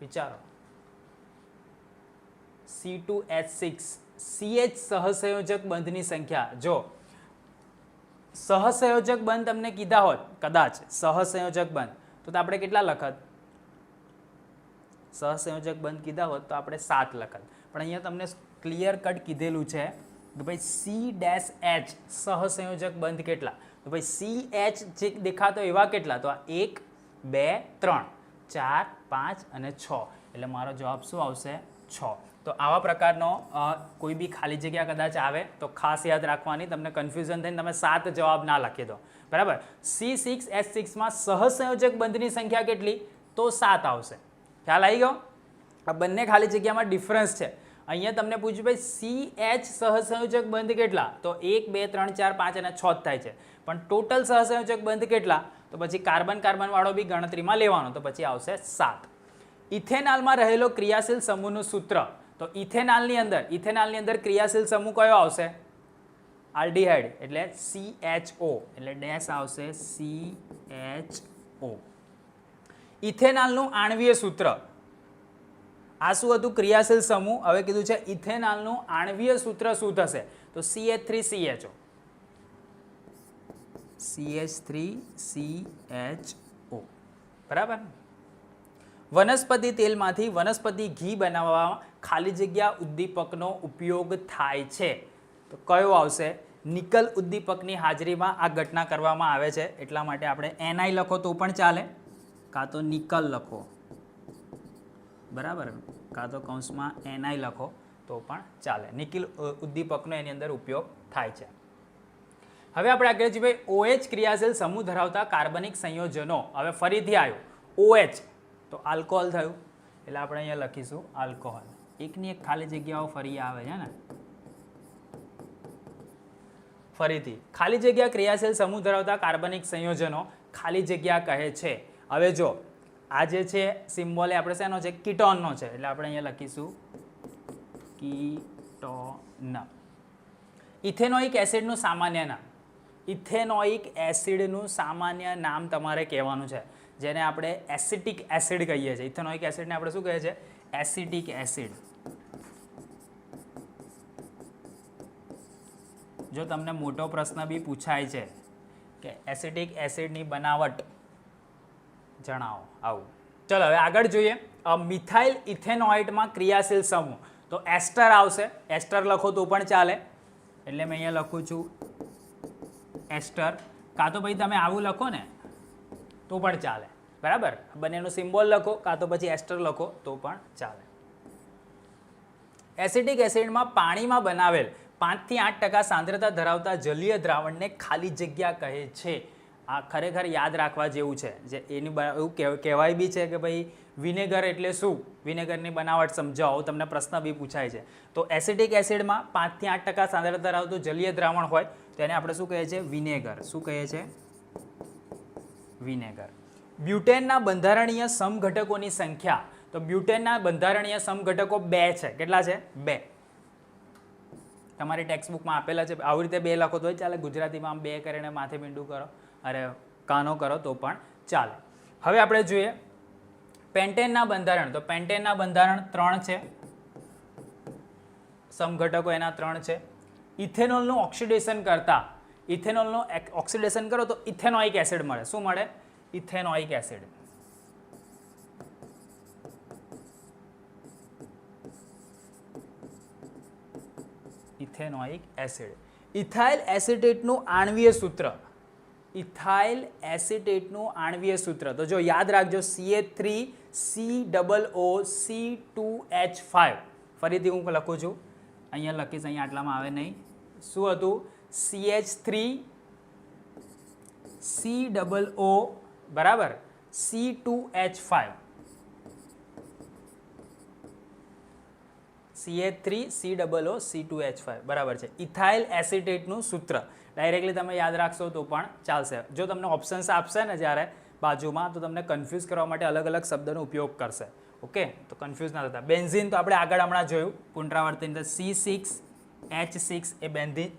વિચારો. C2H6 CH સહસંયોજક બંધની સંખ્યા, જો સહસંયોજક બંધ તમને કીધા હોત, કદાચ સહસંયોજક બંધ, તો આપણે કેટલા લખત? સહસંયોજક બંધ કીધા હોત તો આપણે 7 લખત. પણ અહીંયા તમને ક્લિયર કટ કીધેલું છે કે ભાઈ C-H સહસંયોજક બંધ કેટલા? તો ભાઈ CH જે દેખાતો એવા કેટલા? તો આ 1 2 3 4 5 અને 6. એટલે મારો જવાબ શું આવશે? 6. તો આવા પ્રકારનો કોઈ બી ખાલી જગ્યા કદાચ આવે તો ખાસ યાદ રાખવાની, તમને કન્ફ્યુઝન થઈને તમે 7 જવાબ ના લખી દો, બરાબર. C6H6માં સહસંયોજક બંધની સંખ્યા કેટલી? તો 7 આવશે. ખ્યાલ આવી ગયો? આ બંને ખાલી જગ્યામાં ડિફરન્સ છે. અહીંયા તમને પૂછ્યું ભાઈ CH સહસંયોજક બંધ કેટલા? તો 1 2 3 4 5 અને 6 જ થાય છે. પણ ટોટલ સહસંયોજક બંધ કેટલા? તો પછી કાર્બન કાર્બન વાળો બી ગણતરીમાં લેવાનો, તો પછી આવશે 7. ઇથેનોલમાં રહેલો ક્રિયાશીલ સમૂહનું સૂત્ર. તો ઇથેનોલની અંદર ક્રિયાશીલ સમૂહ કયો આવશે? આલ્ડીહાઇડ, એટલે CHO, એટલે ડેશ આવશે CHO. ઇથેનોલનું આણ્વીય સૂત્ર, આ શું હતું? ક્રિયાશીલ સમૂહ. હવે કીધું છે ઇથેનોલનું આણ્વીય સૂત્ર શું થશે? તો CH3CHO, CH3CHO, બરાબર. વનસ્પતિ તેલમાંથી વનસ્પતિ ઘી બનાવવામાં ખાલી જગ્યા ઉદ્દીપકનો ઉપયોગ થાય છે, તો કયો આવશે? નિકલ ઉદ્દીપકની હાજરીમાં આ ઘટના કરવામાં આવે છે, એટલા માટે આપણે NI લખો તો પણ ચાલે, કાં તો નિકલ લખો, બરાબર, કાં તો કૌંસમાં NI લખો તો પણ ચાલે. નિકલ ઉદ્દીપકનો એની અંદર ઉપયોગ થાય છે. હવે આપણે આગળ જોઈએ OH ક્રિયાશીલ સમૂહ ધરાવતા કાર્બનિક સંયોજનો. હવે ફરીથી આવ્યું OH, તો આલ્કોહોલ થયું, એટલે આપણે અહીંયા લખીશું આલ્કોહોલ. એકની એક ખાલી જગ્યાઓ ફરી આવે છે ને. ફરીથી ખાલી જગ્યા ક્રિયાશીલ સમૂહ ધરાવતા કાર્બનિક સંયોજનો ખાલી જગ્યા કહે છે. હવે જો આ જે છે સિમ્બોલ એ આપણે શેનો છે? કીટોનનો છે, એટલે આપણે અહીંયા લખીશું કીટોન. ઇથેનોઇક એસિડનું સામાન્ય નામ, ઇથેનોઇક એસિડનું સામાન્ય નામ તમારે કહેવાનું છે, જેને આપણે એસિટિક એસિડ કહીએ છીએ. ઇથેનોઇક એસિડને આપણે શું કહીએ છીએ? Acetic acid. જો તમને મોટો પ્રશ્ન બી પૂછાય છે કે એસિટિક એસિડની બનાવટ જણાવો. આવું. ચલો હવે આગળ જોઈએ. મિથાઇલ ઇથેનોઇટમાં ક્રિયાશીલ સમૂહ, તો એસ્ટર આવશે. એસ્ટર લખો તો પણ ચાલે, એટલે મેં અહીંયા લખું છું એસ્ટર. કાં તો ભાઈ તમે આવું લખો ને તો પણ ચાલે, બરાબર. બંનેનું સિમ્બોલ લખો કાં તો પછી એસ્ટર લખો તો પણ ચાલે. એસિટિક એસિડમાં પાણીમાં બનાવેલ 5 થી 8% સાંદ્રતા ધરાવતા જલીય દ્રાવણને ખાલી જગ્યા કહે છે. આ ખરેખર યાદ રાખવા જેવું છે. જે એની એવું કહેવાય બી છે કે ભાઈ વિનેગર એટલે શું, વિનેગરની બનાવટ સમજાવો, તમને પ્રશ્ન બી પૂછાય છે. તો એસિટિક એસિડમાં 5 થી 8% સાંદ્રતા ધરાવતું જલીય દ્રાવણ હોય તો એને આપણે શું કહીએ છીએ? વિનેગર. શું કહીએ છીએ? વિનેગર. બ્યુટેનના બંધારણીય સમઘટકોની સંખ્યા, તો બ્યુટેનના બંધારણીય સમઘટકો 2 છે. કેટલા છે? 2. તમારી ટેક્સ્ટ બુકમાં આપેલા છે. આવી રીતે 2 લખો તો ચાલે. ગુજરાતીમાં આમ 2 કરીને માથે મીંડું કરો, અરે કાનો કરો તો પણ ચાલે. હવે આપણે જોઈએ પેન્ટેનના બંધારણ. તો પેન્ટેનના બંધારણ 3 છે, સમઘટકો એના 3 છે. ઇથેનોલનું ઓક્સિડેશન કરતા, ઇથેનોલનું ઓક્સિડેશન કરો તો ઇથેનોઇક એસિડ મળે. શું મળે? Ethanoic acid. Ethanoic acid. Ethyl એસિટેટનું આણ્વીય સૂત્ર, ઇથાઇલ એસિટેટનું આણ્વીય સૂત્ર તો જો યાદ રાખજો, CH3COOC2H5. ફરીથી હું લખું છું, અહીંયા લખીશ, અહીંયા આટલામાં આવે નહીં. શું હતું? CH3COO બરાબર C2H5. CH3COO C2H5 બરાબર છે. ઇથાઇલ એસિટેટનું સૂત્ર ડાયરેક્ટલી તમે યાદ રાખશો તો પણ ચાલશે. જો તમને ઓપ્શન્સ આપશે ને જ્યારે બાજુમાં તો તમને કન્ફ્યુઝ કરવા માટે અલગ અલગ શબ્દનો ઉપયોગ કરશે. ઓકે, તો કન્ફ્યુઝ ના થતા. બેન્ઝીન તો આપણે આગળ હમણાં જોયું પુનરાવર્તન, C6H6 એ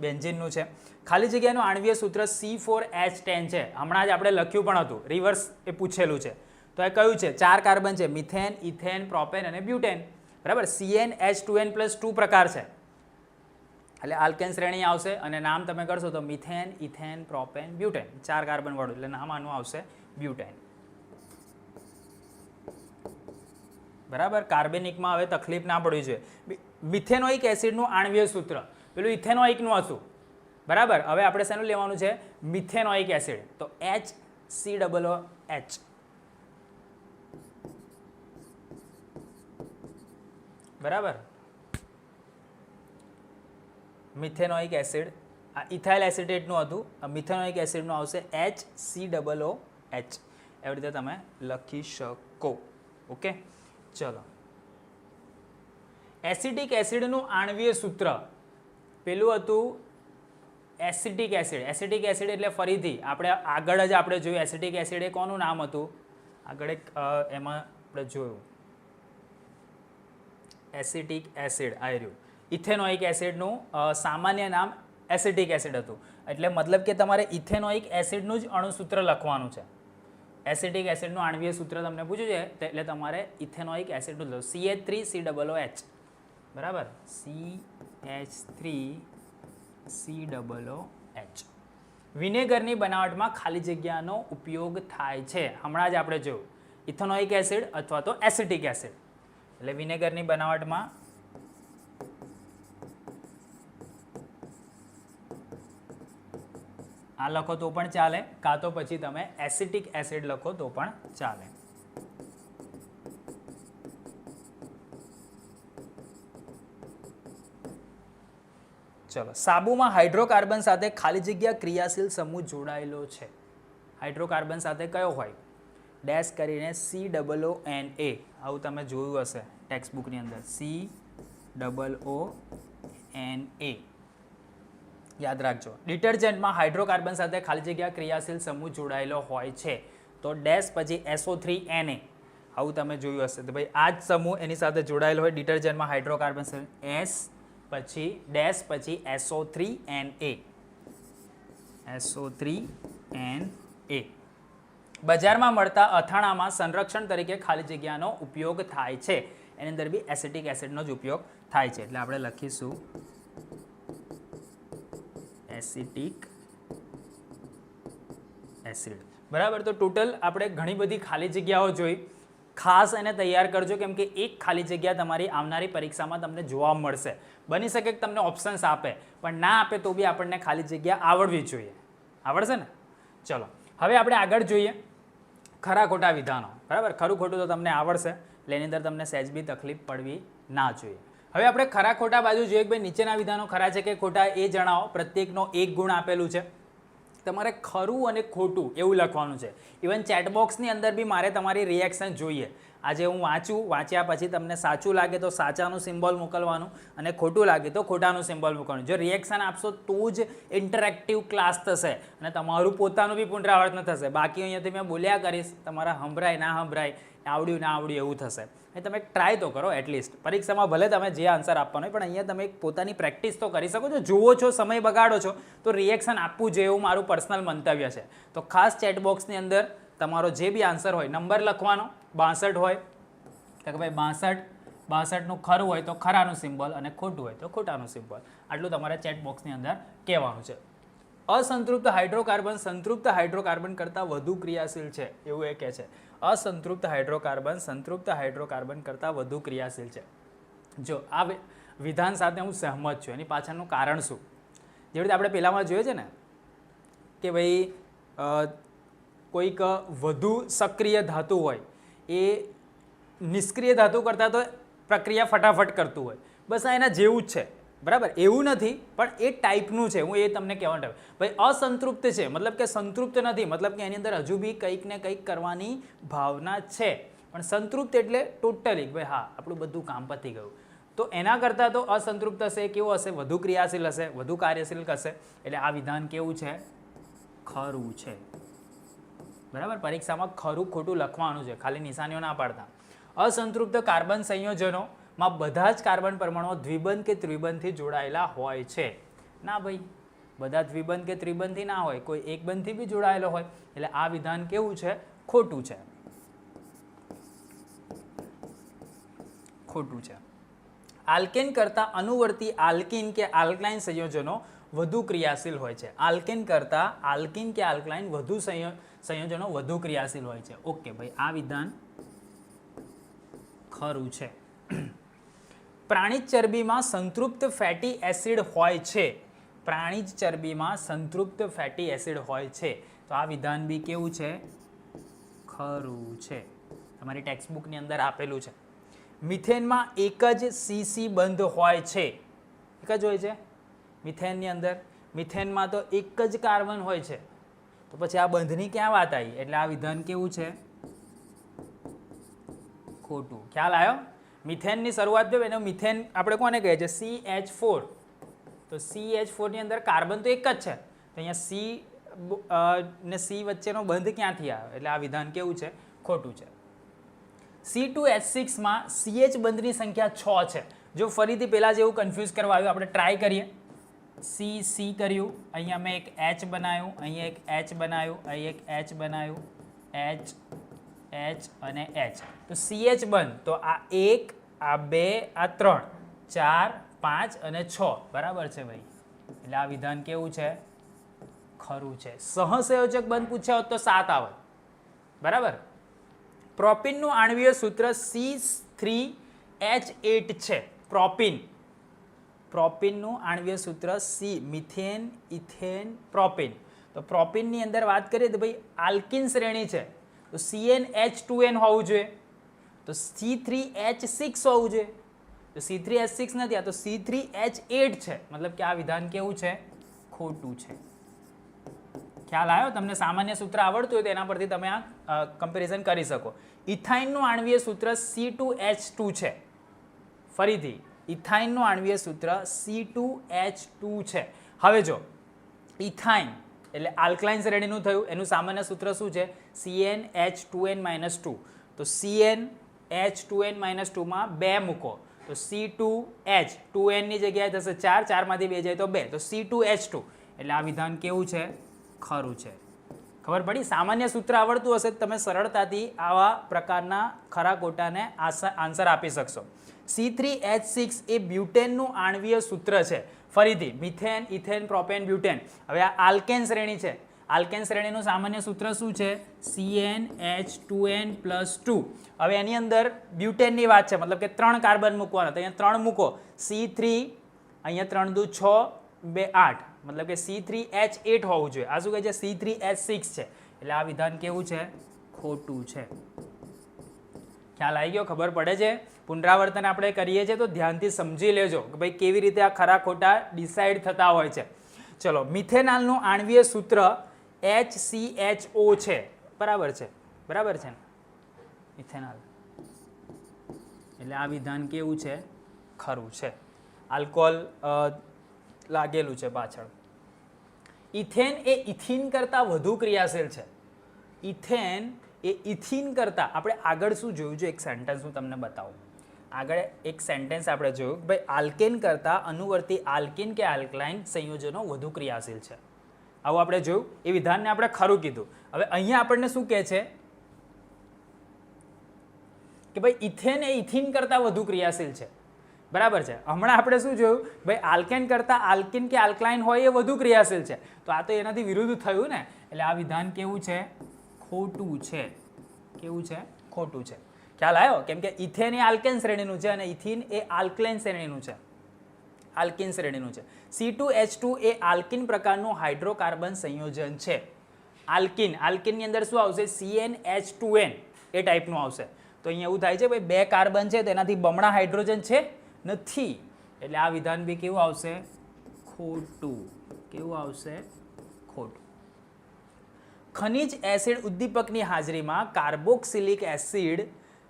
બેન્ઝીનનું છે. ખાલી જગ્યાનું આણ્વીય સૂત્ર C4H10 છે. હમણાં જ આપણે લખ્યું પણ હતું, રિવર્સ એ પૂછેલું છે. તો એ કયું છે? 4 કાર્બન છે, મિથેન, ઇથેન, પ્રોપેન અને બ્યુટેન. બરાબર. CnH2n+2 પ્રકાર છે, એટલે આલ્કેન શ્રેણી આવશે અને નામ તમે કરશો તો methane, ethane, propane, butane. 4 carbon વાળું એટલે નામ આનું આવશે બ્યુટેન. બરાબર. કાર્બેનિકમાં હવે તકલીફ ના પડવી જોઈએ. મિથેનોઇક એસિડનું આણ્વીય સૂત્ર પેલું ઇથેનોઇકનું હતું, બરાબર. હવે આપણે શેનું લેવાનું છે? Methanoic acid. તો HCOOH. બરાબર. મિથેનોઇક એસિડ આ ઇથાઇલ એસિટેટનું હતું, મિથેનોઇક એસિડનું આવશે HCOOH. એવી રીતે તમે લખી શકો. ઓકે, ચલો. એસિટિક એસિડનું આણ્વીય સૂત્ર પેલું હતું એસિટિક એસિડ. એસિટિક એસિડ એટલે ફરીથી આપણે આગળ જ આપણે જોયું એસિટિક એસિડ એ કોનું નામ હતું? આગળ એક એમાં આપણે જોયું એસિટિક એસિડ આયર્યું. ઇથેનોઇક એસિડનું સામાન્ય નામ એસિટિક એસિડ હતું. એટલે મતલબ કે તમારે ઇથેનોઇક એસિડનું જ અણુસૂત્ર લખવાનું છે. એસિટિક એસિડનું આણ્વીય સૂત્ર તમને પૂછ્યું છે એટલે તમારે ઇથેનોઇક એસિડનું લખો. CH3COOH. બરાબર. CH3COOH. વિનેગરની બનાવટમાં ખાલી જગ્યાનો ઉપયોગ થાય છે. હમણાં જ આપણે જોયું ઇથેનોઇક એસિડ અથવા તો એસિટિક એસિડ. એટલે વિનેગરની બનાવટમાં આ લખો તો પણ ચાલે, કાં તો પછી તમે એસિટિક એસિડ લખો તો પણ ચાલે. ચલો. સાબુમાં હાઇડ્રોકાર્બન સાથે ખાલી જગ્યા ક્રિયાશીલ સમૂહ જોડાયેલો છે. હાઇડ્રોકાર્બન સાથે કયો હોય? ડેશ કરીને COONA. આવું તમે જોયું હશે ટેક્સ્ટ બુકની અંદર. COONA યાદ રાખજો. ડિટર્જન્ટમાં હાઇડ્રોકાર્બન સાથે ખાલી જગ્યા ક્રિયાશીલ સમૂહ જોડાયેલો હોય છે તો ડેશ પછી SO3Na. આવું તમે જોયું હશે. તો ભાઈ આ જ સમૂહ એની સાથે જોડાયેલો હોય ડિટર્જન્ટમાં હાઇડ્રોકાર્બન S પછી ડેશ પછી SO3Na. SO3Na. બજારમાં મળતા અથાણામાં સંરક્ષણ તરીકે ખાલી જગ્યાનો ઉપયોગ થાય છે. એની અંદર બી એસિટિક એસિડનો જ ઉપયોગ થાય છે. એટલે આપણે લખીશું એસિટિક એસિડ. બરાબર. તો ટોટલ આપણે ઘણી બધી ખાલી જગ્યાઓ જોઈ. ખાસ એને તૈયાર કરજો કેમ કે એક ખાલી જગ્યા તમારી આવનારી પરીક્ષામાં તમને જોવા મળશે. બની શકે કે તમને ઓપ્શન્સ આપે, પણ ના આપે તો બી આપણને ખાલી જગ્યા આવડવી જોઈએ. આવડશે ને? ચલો હવે આપણે આગળ જોઈએ ખરા ખોટા વિધાનો. બરાબર, ખરું ખોટું તો તમને આવડશે એટલે એની અંદર તમને સહેજ બી તકલીફ પડવી ના જોઈએ. હવે આપણે ખરા ખોટા બાજુ જોઈએ કે ભાઈ નીચેના વિધાનો ખરા છે કે ખોટા એ જણાવો. પ્રત્યેકનો એક ગુણ આપેલું છે. તમારે ખરું અને ખોટું એવું લખવાનું છે. ઇવન ચેટબોક્સની અંદર બી મારે તમારી રિએક્શન જોઈએ. આજે હું વાંચ્યા પછી તમને સાચું લાગે તો સાચાનું સિમ્બોલ મોકલવાનું અને ખોટું લાગે તો ખોટાનું સિમ્બોલ મોકલવાનું. જો રિએક્શન આપશો તો જ ઇન્ટરેક્ટિવ ક્લાસ થશે અને તમારું પોતાનું બી પુનરાવર્તન થશે. બાકી અહીંયાથી મેં બોલ્યા કરીશ, તમારા સંભળાય ના સંભળાય, આવડ્યું ના આવડ્યું એવું થશે. એ તમે ટ્રાય તો કરો એટલીસ્ટ. પરીક્ષામાં ભલે તમે જે આન્સર આપવાનો હોય પણ અહીંયા તમે પોતાની પ્રેક્ટિસ તો કરી શકો છો. જુઓ છો, સમય બગાડો છો તો રિએક્શન આપવું જોઈએ એવું મારું પર્સનલ મંતવ્ય છે. તો ખાસ ચેટબોક્સની અંદર તમારો જે બી આન્સર હોય નંબર લખવાનો. 62 હોય તો કે ભાઈ 62નું ખરું હોય તો ખરાનું સિમ્બોલ અને ખોટું હોય તો ખોટાનું સિમ્બોલ. આટલું તમારે ચેટબોક્સની અંદર કહેવાનું છે. અસંતૃપ્ત હાઇડ્રોકાર્બન સંતૃપ્ત હાઇડ્રોકાર્બન કરતાં વધુ ક્રિયાશીલ છે એવું એ કહે છે. અસંતૃપ્ત હાઇડ્રોકાર્બન સંતૃપ્ત હાઇડ્રોકાર્બન કરતાં વધુ ક્રિયાશીલ છે. જો આ વિધાન સાથે હું સહમત છું. એની પાછળનું કારણ શું? જેવી રીતે આપણે પહેલામાં જોઈએ છે ને કે ભાઈ કોઈક વધુ સક્રિય ધાતુ હોય એ નિષ્ક્રિય ધાતુ કરતાં તો પ્રક્રિયા ફટાફટ કરતું હોય. બસ આ એના જેવું જ છે. બરાબર, એવું નથી પણ એ ટાઈપનું છે. હું એ તમને કહેવાનું ભાઈ અસંતૃપ્ત છે મતલબ કે સંતૃપ્ત નથી, મતલબ કે એની અંદર હજુ બી કંઈક ને કંઈક કરવાની ભાવના છે. પણ સંતૃપ્ત એટલે ટોટલી ભાઈ હા આપણું બધું કામ પતી ગયું. તો એના કરતાં તો અસંતૃપ્ત હશે, કેવું હશે? વધુ ક્રિયાશીલ હશે, વધુ કાર્યશીલ હશે. એટલે આ વિધાન કેવું છે? ખરું છે. બરાબર, પરીક્ષામાં ખરું ખોટું લખવાનું છે, ખાલી નિશાનીઓ ના પાડતા. અસંતૃપ્ત કાર્બન સંયોજનોમાં બધા જ કાર્બન પરમાણુઓ દ્વિબંધ કે ત્રિબંધથી જોડાયેલા હોય છે. ના ભાઈ, બધા દ્વિબંધ કે ત્રિબંધથી ના હોય, કોઈ એક બંધથી બી જોડાયેલો હોય. એટલે આ વિધાન કેવું છે? ખોટું છે. ખોટું છે. આલ્કેન કરતાં અનુવર્તી આલ્કીન કે આલ્કલાઇન સંયોજનો વધુ ક્રિયાશીલ હોય છે. આલ્કેન કરતાં આલ્કીન કે આલ્કલાઇન વધુ સંયોજનો વધુ ક્રિયાશીલ હોય છે. ઓકે ભાઈ, આ વિધાન ખરું છે. પ્રાણીજ ચરબીમાં સંતૃપ્ત ફેટી એસિડ હોય છે. પ્રાણીજ ચરબીમાં સંતૃપ્ત ફેટી એસિડ હોય છે. તો આ વિધાન બી કેવું છે? ખરું છે. તમારી ટેક્સ્ટ બુકની અંદર આપેલું છે. મિથેનમાં એક જ CC બંધ હોય છે. એક જ હોય છે મિથેનની અંદર. મિથેનમાં તો એક જ કાર્બન હોય છે. તો પછી આ બંધની ક્યાં વાત આવી? એટલે આ વિધાન કેવું છે? ખોટું. ખ્યાલ આવ્યો? મિથેનની શરૂઆત જો એનો મિથેન આપણે કોને કહીએ છીએ? CH4. તો CH4 ની અંદર કાર્બન તો એક જ છે. તો અહીંયા C ને C વચ્ચેનો બંધ ક્યાંથી આવે? એટલે આ વિધાન કેવું છે? ખોટું છે. C2H6 માં CH બંધની સંખ્યા 6 છે. જો ફરીથી પહેલાં જેવું કન્ફ્યુઝ કરવા આવ્યું, આપણે ટ્રાય કરીએ. C કર્યું, અહીંયા મેં એક H બનાવ્યું, અહીંયા એક H બનાવ્યું, અહીં એક H બનાવ્યું, H અને H. તો CH બંધ તો આ 1, આ 2, આ 3, 4, 5 અને 6 બરાબર છે ભાઈ. એટલે આ વિધાન કેવું છે? ખરું છે. સહસંયોજક બંધ પૂછ્યા હોત તો 7 આવે. બરાબર. પ્રોપીનનું આણ્વીય સૂત્ર C3H8 છે. પ્રોપીનનું આણ્વીય સૂત્ર C, મિથેન, ઇથેન, પ્રોપીન. તો પ્રોપીનની અંદર વાત કરીએ તો ભાઈ આલ્કીન શ્રેણી છે તો CnH2n હોવું જોઈએ. તો C3H6 હોવું જોઈએ. તો C3H6 નથી, આ તો C3H8 છે. મતલબ કે આ વિધાન કેવું છે? ખોટું છે. ખ્યાલ આવ્યો? તમને સામાન્ય સૂત્ર આવડતું હોય તો એના પરથી તમે આ કમ્પેરિઝન કરી શકો. ઇથાઇનનું આણ્વીય સૂત્ર C2H2 છે. ફરીથી ઇથાઇનનું આણ્વીય સૂત્ર C2H2 છે. હવે જો ઇથાઇન એટલે આલ્કલાઇન શ્રેણીનું થયું, એનું સામાન્ય સૂત્ર શું છે? CnH2n-2. તો CnH2n-2 માં 2 મૂકો તો C2H 2n ની જગ્યાએ થશે 4, 4 માંથી 2 જાય તો 2, તો C2H2. એટલે આ વિધાન કેવું છે? ખરું છે. ખબર પડી? સામાન્ય સૂત્ર આવડતું હશે તો તમે સરળતાથી આવા પ્રકારના ખરા ખોટાને આન્સર આપી શકશો. C3H6 એ બ્યુટેનનું આણ્વીય સૂત્ર છે. ફરીથી મિથેન, ઇથેન, પ્રોપેન, બ્યુટેન. હવે આ આલ્કેન શ્રેણી છે. આલ્કેન શ્રેણીનું સામાન્ય સૂત્ર શું છે? CnH2n+2. હવે એની અંદર બ્યુટેનની વાત છે, મતલબ કે 3 કાર્બન મૂકવાના, તો અહીંયા 3 મૂકો, C3, અહીંયા 3 દુ 6, 2 8, મતલબ કે C3H8 હોવું જોઈએ. આ શું કહે છે? C3H6 છે. એટલે આ વિધાન કેવું છે? ખોટું છે. ખ્યાલ આવી ગયો? ખબર પડે છે? પુનરાવર્તન આપણે કરીએ છીએ તો ધ્યાનથી સમજી લેજો કે ભાઈ કેવી રીતે આ ખરા ખોટા ડિસાઇડ થતા હોય છે. ચલો, મિથેનોલનું આણ્વીય સૂત્ર HCHO છે. બરાબર છે? બરાબર છે ને? મિથેનોલ એટલે આ વિધાન કેવું છે? ખરું છે. આલ્કોહોલ લાગેલું છે પાછળ. ઇથેન એ ઇથિન કરતાં વધુ ક્રિયાશીલ છે. ઇથેન એ ઇથિન કરતાં, આપણે આગળ શું જોયું છે? એક સેન્ટેન્સ હું તમને બતાવું. આગળ એક સેન્ટેન્સ આપણે જોયું કે ભાઈ આલ્કેન કરતાં અનુવર્તી આલ્કિન કે આલ્કલાઇન સંયોજનો વધુ ક્રિયાશીલ છે. આવું આપણે જોયું. એ વિધાનને આપણે ખરું કીધું. હવે અહીંયા આપણને શું કહે છે કે ભાઈ ઇથેન એ ઇથિન કરતાં વધુ ક્રિયાશીલ છે. બરાબર છે? હમણાં આપણે શું જોયું? ભાઈ આલ્કેન કરતાં આલ્કિન કે આલ્કલાઇન હોય એ વધુ ક્રિયાશીલ છે. તો આ તો એનાથી વિરુદ્ધ થયું ને. એટલે આ વિધાન કેવું છે? ખોટું છે. કેવું છે? ખોટું છે. ખ્યાલ આવ્યો? કેમ કે ઇથેન એ આલ્કેન શ્રેણીનું છે અને ઇથિન એ આલ્કલાઇન શ્રેણીનું છે, આલ્કિન શ્રેણીનું છે. C2H2 એ આલ્કિન પ્રકારનું હાઇડ્રોકાર્બન સંયોજન છે. આલ્કિન, આલ્કિનની અંદર શું આવશે? CnH2n એ ટાઈપનું આવશે. તો અહીંયા એવું થાય છે ભાઈ 2 કાર્બન છે તેનાથી બમણા હાઇડ્રોજન છે નથી. એટલે આ વિધાન બી કેવું આવશે? ખોટું. કેવું આવશે? ખોટું. ખનિજ એસિડ ઉદ્દીપકની હાજરીમાં કાર્બોક્સિલિક એસિડ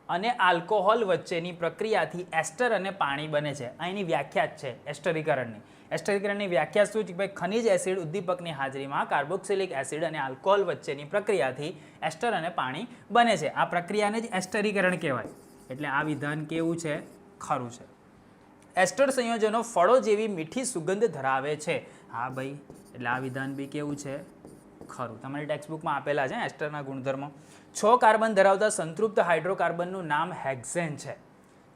અને આલ્કોહોલ વચ્ચેની પ્રક્રિયાથી એસ્ટર અને પાણી બને છે. અહીંની વ્યાખ્યા જ છે એસ્ટરીકરણની. એસ્ટરીકરણની વ્યાખ્યા શું છે? ભાઈ ખનિજ એસિડ ઉદ્દીપકની હાજરીમાં કાર્બોક્સિલિક એસિડ અને આલ્કોહોલ વચ્ચેની પ્રક્રિયાથી એસ્ટર અને પાણી બને છે. આ પ્રક્રિયાને જ એસ્ટરીકરણ કહેવાય. એટલે આ વિધાન કેવું છે? ખરું છે. એસ્ટર સંયોજનો ફળો જેવી મીઠી સુગંધ ધરાવે છે. હા ભાઈ, એટલે આ વિધાન બી કેવું છે? ખરું. તમારી ટેક્સ્ટબુકમાં આપેલા છે એસ્ટરના ગુણધર્મો. 6 કાર્બન ધરાવતા સંતૃપ્ત હાઇડ્રોકાર્બનનું નામ હેક્ઝેન છે.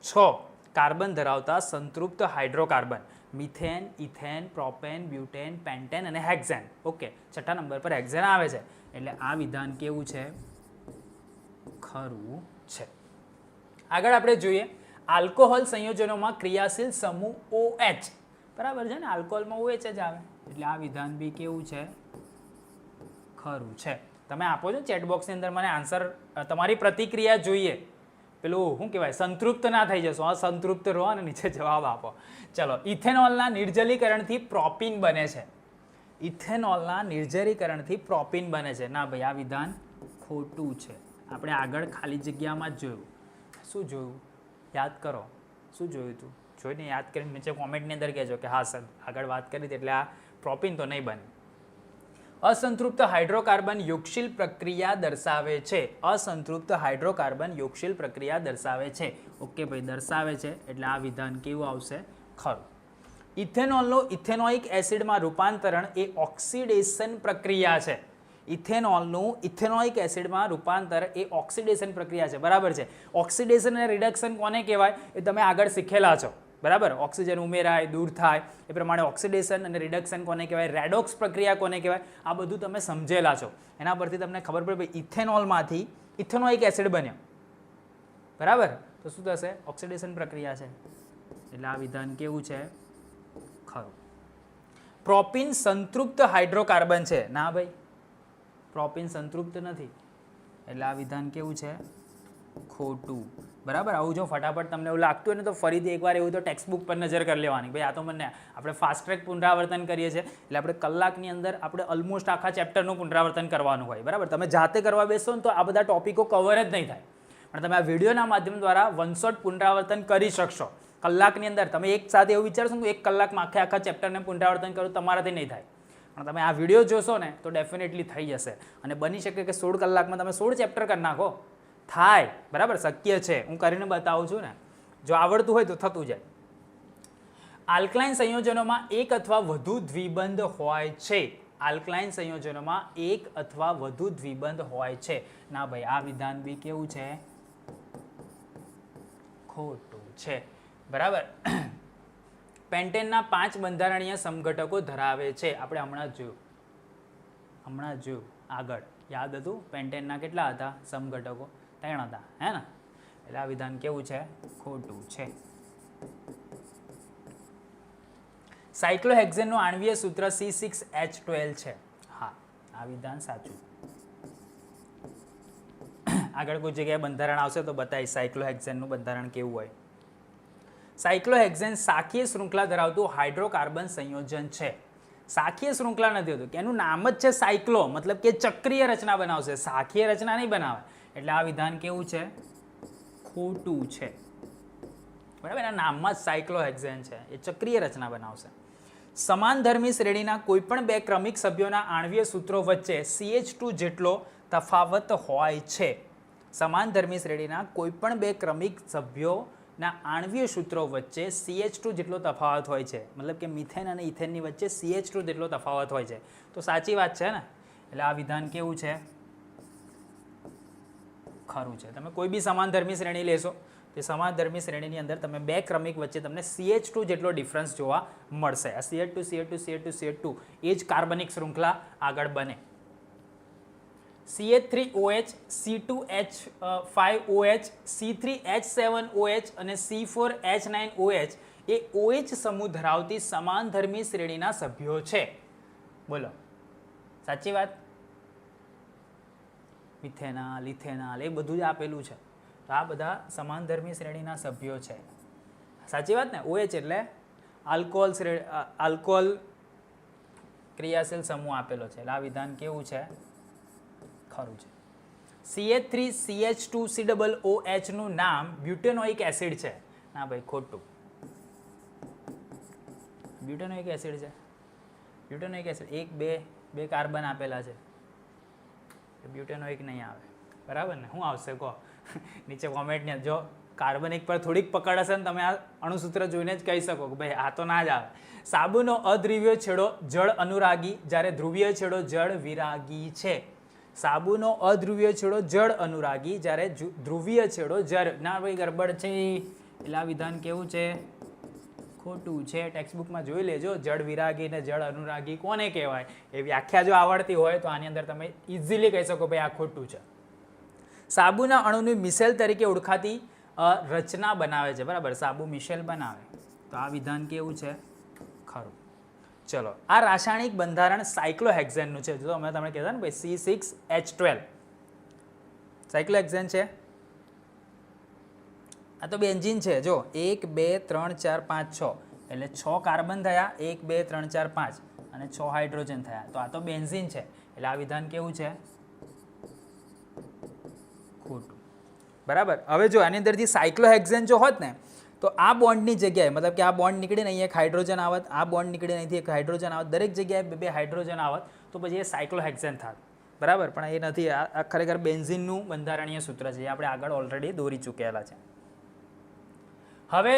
6 કાર્બન ધરાવતા સંતૃપ્ત hydrocarbon: methane, ethane, propane, butane, pentane અને હેક્ઝેન. ઓકે, છઠ્ઠા નંબર પર હેક્ઝેન આવે છે. એટલે આ વિધાન કેવું છે? ખરું છે. આગળ આપણે જોઈએ આલ્કોહોલ સંયોજનોમાં ક્રિયાશીલ સમૂહ OH. બરાબર છે ને? આલ્કોહોલમાં OH જ આવે. એટલે આ વિધાન બી કેવું છે? ખરું છે. તમે આપો છો ચેટ બોક્સની અંદર મને આન્સર, તમારી પ્રતિક્રિયા જોઈએ. પેલું શું કહેવાય? સંતૃપ્ત ના થઈ જશો. અસંતૃપ્ત રહો અને નીચે જવાબ આપો. ચલો, ઇથેનોલના નિર્જલીકરણથી પ્રોપીન બને છે. ઇથેનોલના નિર્જલીકરણથી પ્રોપીન બને છે. ના ભાઈ, આ વિધાન ખોટું છે. આપણે આગળ ખાલી જગ્યામાં જ જોયું. શું જોયું? યાદ કરો. શું જોયું હતું? જોઈને યાદ કરીને નીચે કોમેન્ટની અંદર કહેજો કે હા સર આગળ વાત કરી હતી એટલે આ પ્રોપીન તો નહીં બને. અસંતૃપ્ત હાઇડ્રોકાર્બન યોગશીલ પ્રક્રિયા દર્શાવે છે. અસંતૃપ્ત હાઇડ્રોકાર્બન યોગશીલ પ્રક્રિયા દર્શાવે છે. ઓકે ભાઈ, દર્શાવે છે. એટલે આ વિધાન કેવું આવશે? ખરું. ઇથેનોલનું ઇથેનોઇક એસિડમાં રૂપાંતરણ એ ઓક્સિડેશન પ્રક્રિયા છે. ઇથેનોલનું ઇથેનોઇક એસિડમાં રૂપાંતર એ ઓક્સિડેશન પ્રક્રિયા છે. બરાબર છે? ઓક્સિડેશન અને રિડક્શન કોને કહેવાય એ તમે આગળ શીખેલા છો. બરાબર? ઓક્સિજન ઉમેરાય, દૂર થાય, એ પ્રમાણે ઓક્સિડેશન અને રિડક્શન કોને કહેવાય, રેડોક્સ પ્રક્રિયા કોને કહેવાય, આ બધું તમે સમજેલા છો. એના પરથી તમને ખબર પડે ભાઈ ઇથેનોલમાંથી ઇથેનોઇક એસિડ બન્યો. બરાબર? તો શું થશે? ઓક્સિડેશન પ્રક્રિયા છે. એટલે આ વિધાન કેવું છે? ખરું. પ્રોપીન સંતૃપ્ત હાઇડ્રોકાર્બન છે. ના ભાઈ, પ્રોપીન સંતૃપ્ત નથી. એટલે આ વિધાન કેવું છે? ખોટું. બરાબર? આવું જો ફટાફટ તમને એવું લાગતું હોય ને તો ફરીથી એકવાર એવું તો ટેક્સ્ટબુક પર નજર કરી લેવાની. ભાઈ આ તો મને આપણે ફાસ્ટ ટ્રેક પુનરાવર્તન કરીએ છીએ એટલે આપણે કલાકની અંદર આપણે ઓલમોસ્ટ આખા ચેપ્ટરનું પુનરાવર્તન કરવાનું હોય. બરાબર? તમે જાતે કરવા બેસો ને તો આ બધા ટોપિકો કવર જ નહીં થાય. પણ તમે આ વિડીયોના માધ્યમ દ્વારા વન શોટ પુનરાવર્તન કરી શકશો કલાકની અંદર. તમે એક સાથે એવું વિચારશો કે એક કલાકમાં આખા ચેપ્ટરને પુનરાવર્તન કરો, તમારાથી નહીં થાય. પણ તમે આ વિડીયો જોશો ને તો ડેફિનેટલી થઈ જશે. અને બની શકે કે 16 કલાકમાં તમે 16 ચેપ્ટર કરી નાખો. થાય. બરાબર? શક્ય છે. હું કરીને બતાવું છું ને. જો આવડતું હોય તો થતું જાય. આલ્કલાઇન સંયોજનોમાં એક અથવા વધુ દ્વિબંધ હોય છે. આલ્કલાઇન સંયોજનોમાં એક અથવા વધુ દ્વિબંધ હોય છે. ના ભાઈ, આ વિધાન બી કેવું છે? ખોટું છે. બરાબર? પેન્ટેનના 5 બંધારણીય સમઘટકો ધરાવે છે. આપણે હમણાં જ જોયું. હમણાં જોયું આગળ યાદ હતું પેન્ટેનના કેટલા હતા સમઘટકો 3 હતા હે ને એટલે આ વિધાન કેવું છે ખોટું છે સાયક્લોહેક્ઝેનનું આણ્વીય સૂત્ર C6H12 છે હા આ વિધાન સાચું આગળ કોઈ જગ્યાએ બંધારણ આવશે તો બતાવીશ સાયક્લોહેક્ઝેનનું બંધારણ કેવું હોય સાયક્લોહેક્ઝેન શાખીય શૃંખલા ધરાવતું હાઇડ્રોકાર્બન સંયોજન છે શાખીય શૃંખલા નથી હોતું કે એનું નામ જ છે સાયક્લો મતલબ કે ચક્રીય રચના બનાવશે શાખીય રચના નહીં બનાવે એટલે આ વિધાન કેવું છે ખોટું છે બરાબર એના નામમાં જ સાયક્લોહેક્ઝેન છે એ ચક્રીય રચના બનાવશે સમાનધર્મી શ્રેણીના કોઈપણ બે ક્રમિક સભ્યોના આણ્વીય સૂત્રો વચ્ચે CH2 જેટલો તફાવત હોય છે સમાનધર્મી શ્રેણીના કોઈપણ બે ક્રમિક સભ્યોના આણ્વીય સૂત્રો વચ્ચે CH2 જેટલો તફાવત હોય છે મતલબ કે મિથેન અને ઇથેનની વચ્ચે CH2 જેટલો તફાવત હોય છે તો સાચી વાત છે ને એટલે આ વિધાન કેવું છે ખરું છે તમે કોઈ બી સમાનધર્મી શ્રેણી લેશો તે સમાનધર્મી શ્રેણીની અંદર તમે બે ક્રમિક વચ્ચે તમને CH2 જેટલો ડિફરન્સ જોવા મળશે આ CH2 એ જ કાર્બનિક શૃંખલા આગળ બને CH3OH C2H5OH C3H7OH અને C4H9OH એ OH સમૂહ ધરાવતી સમાનધર્મી શ્રેણીના સભ્યો છે બોલો સાચી વાત મિથેનાલ ઇથેનાલ એ બધું જ આપેલું છે તો આ બધા સમાનધર્મી શ્રેણીના સભ્યો છે સાચી વાત ને OH એટલે આલ્કોહોલ ક્રિયાશીલ સમૂહ આપેલો છે એટલે આ વિધાન કેવું છે ખરું છે CH3CH2COOH નું નામ બ્યુટેનોઇક એસિડ છે ના ભાઈ ખોટું બ્યુટેનોઇક એસિડ છે બ્યુટેનોઇક એસિડ એક બે કાર્બન આપેલા છે બ્યુટેનોઇક નહીં આવે બરાબર ને શું આવશે કહો નીચે કોમેન્ટની જો કાર્બનિક પર થોડીક પકડ હશે ને તમે આ અણુસૂત્ર જોઈને જ કહી શકો કે ભાઈ આ તો ના જ આવે સાબુનો અધ્રુવીય છેડો જળ અનુરાગી જ્યારે ધ્રુવીય છેડો જળ વિરાગી છે સાબુનો અધ્રુવીય છેડો જળ અનુરાગી જ્યારે ધ્રુવીય છેડો જળ ના ભાઈ ગરબડ છે એટલે આ વિધાન કેવું છે ખોટું છે ટેક્સ્ટબુકમાં જોઈ લેજો જળ વિરાગી ને જળ અનુરાગી કોને કહેવાય એ વ્યાખ્યા જો આવડતી હોય તો આની અંદર તમે ઇઝીલી કહી શકો ભાઈ આ ખોટું છે સાબુના અણુની મિશેલ તરીકે ઓળખાતી રચના બનાવે છે બરાબર સાબુ મિશેલ બનાવે તો આ વિધાન કેવું છે ખરું ચલો આ રાસાયણિક બંધારણ સાયક્લોહેક્ઝેનનું છે જો અમે તમને કહેતા ને ભાઈ C6H12 સાયક્લોહેક્ઝેન છે આ તો બેન્ઝીન છે જો 1 2 3 4 5 6 એટલે 6 કાર્બન થયા 1 2 3 4 5 અને 6 હાઇડ્રોજન થયા તો આ તો બેન્ઝીન છે એટલે આ વિધાન કેવું છે ખોટું બરાબર હવે જો આની અંદરથી સાયક્લોહેક્ઝેન જો હોત ને તો આ બોન્ડની જગ્યાએ મતલબ કે આ બોન્ડ નીકળીને અહીં એક હાઇડ્રોજન આવત આ બોન્ડ નીકળીને અહીંથી એક હાઇડ્રોજન આવત દરેક જગ્યાએ બે હાઇડ્રોજન આવત તો પછી એ સાયક્લોહેક્ઝેન થાત બરાબર પણ એ નથી આ ખરેખર બેન્ઝીનનું બંધારણીય સૂત્ર છે જે આપણે આગળ ઓલરેડી દોરી ચૂકેલા છે હવે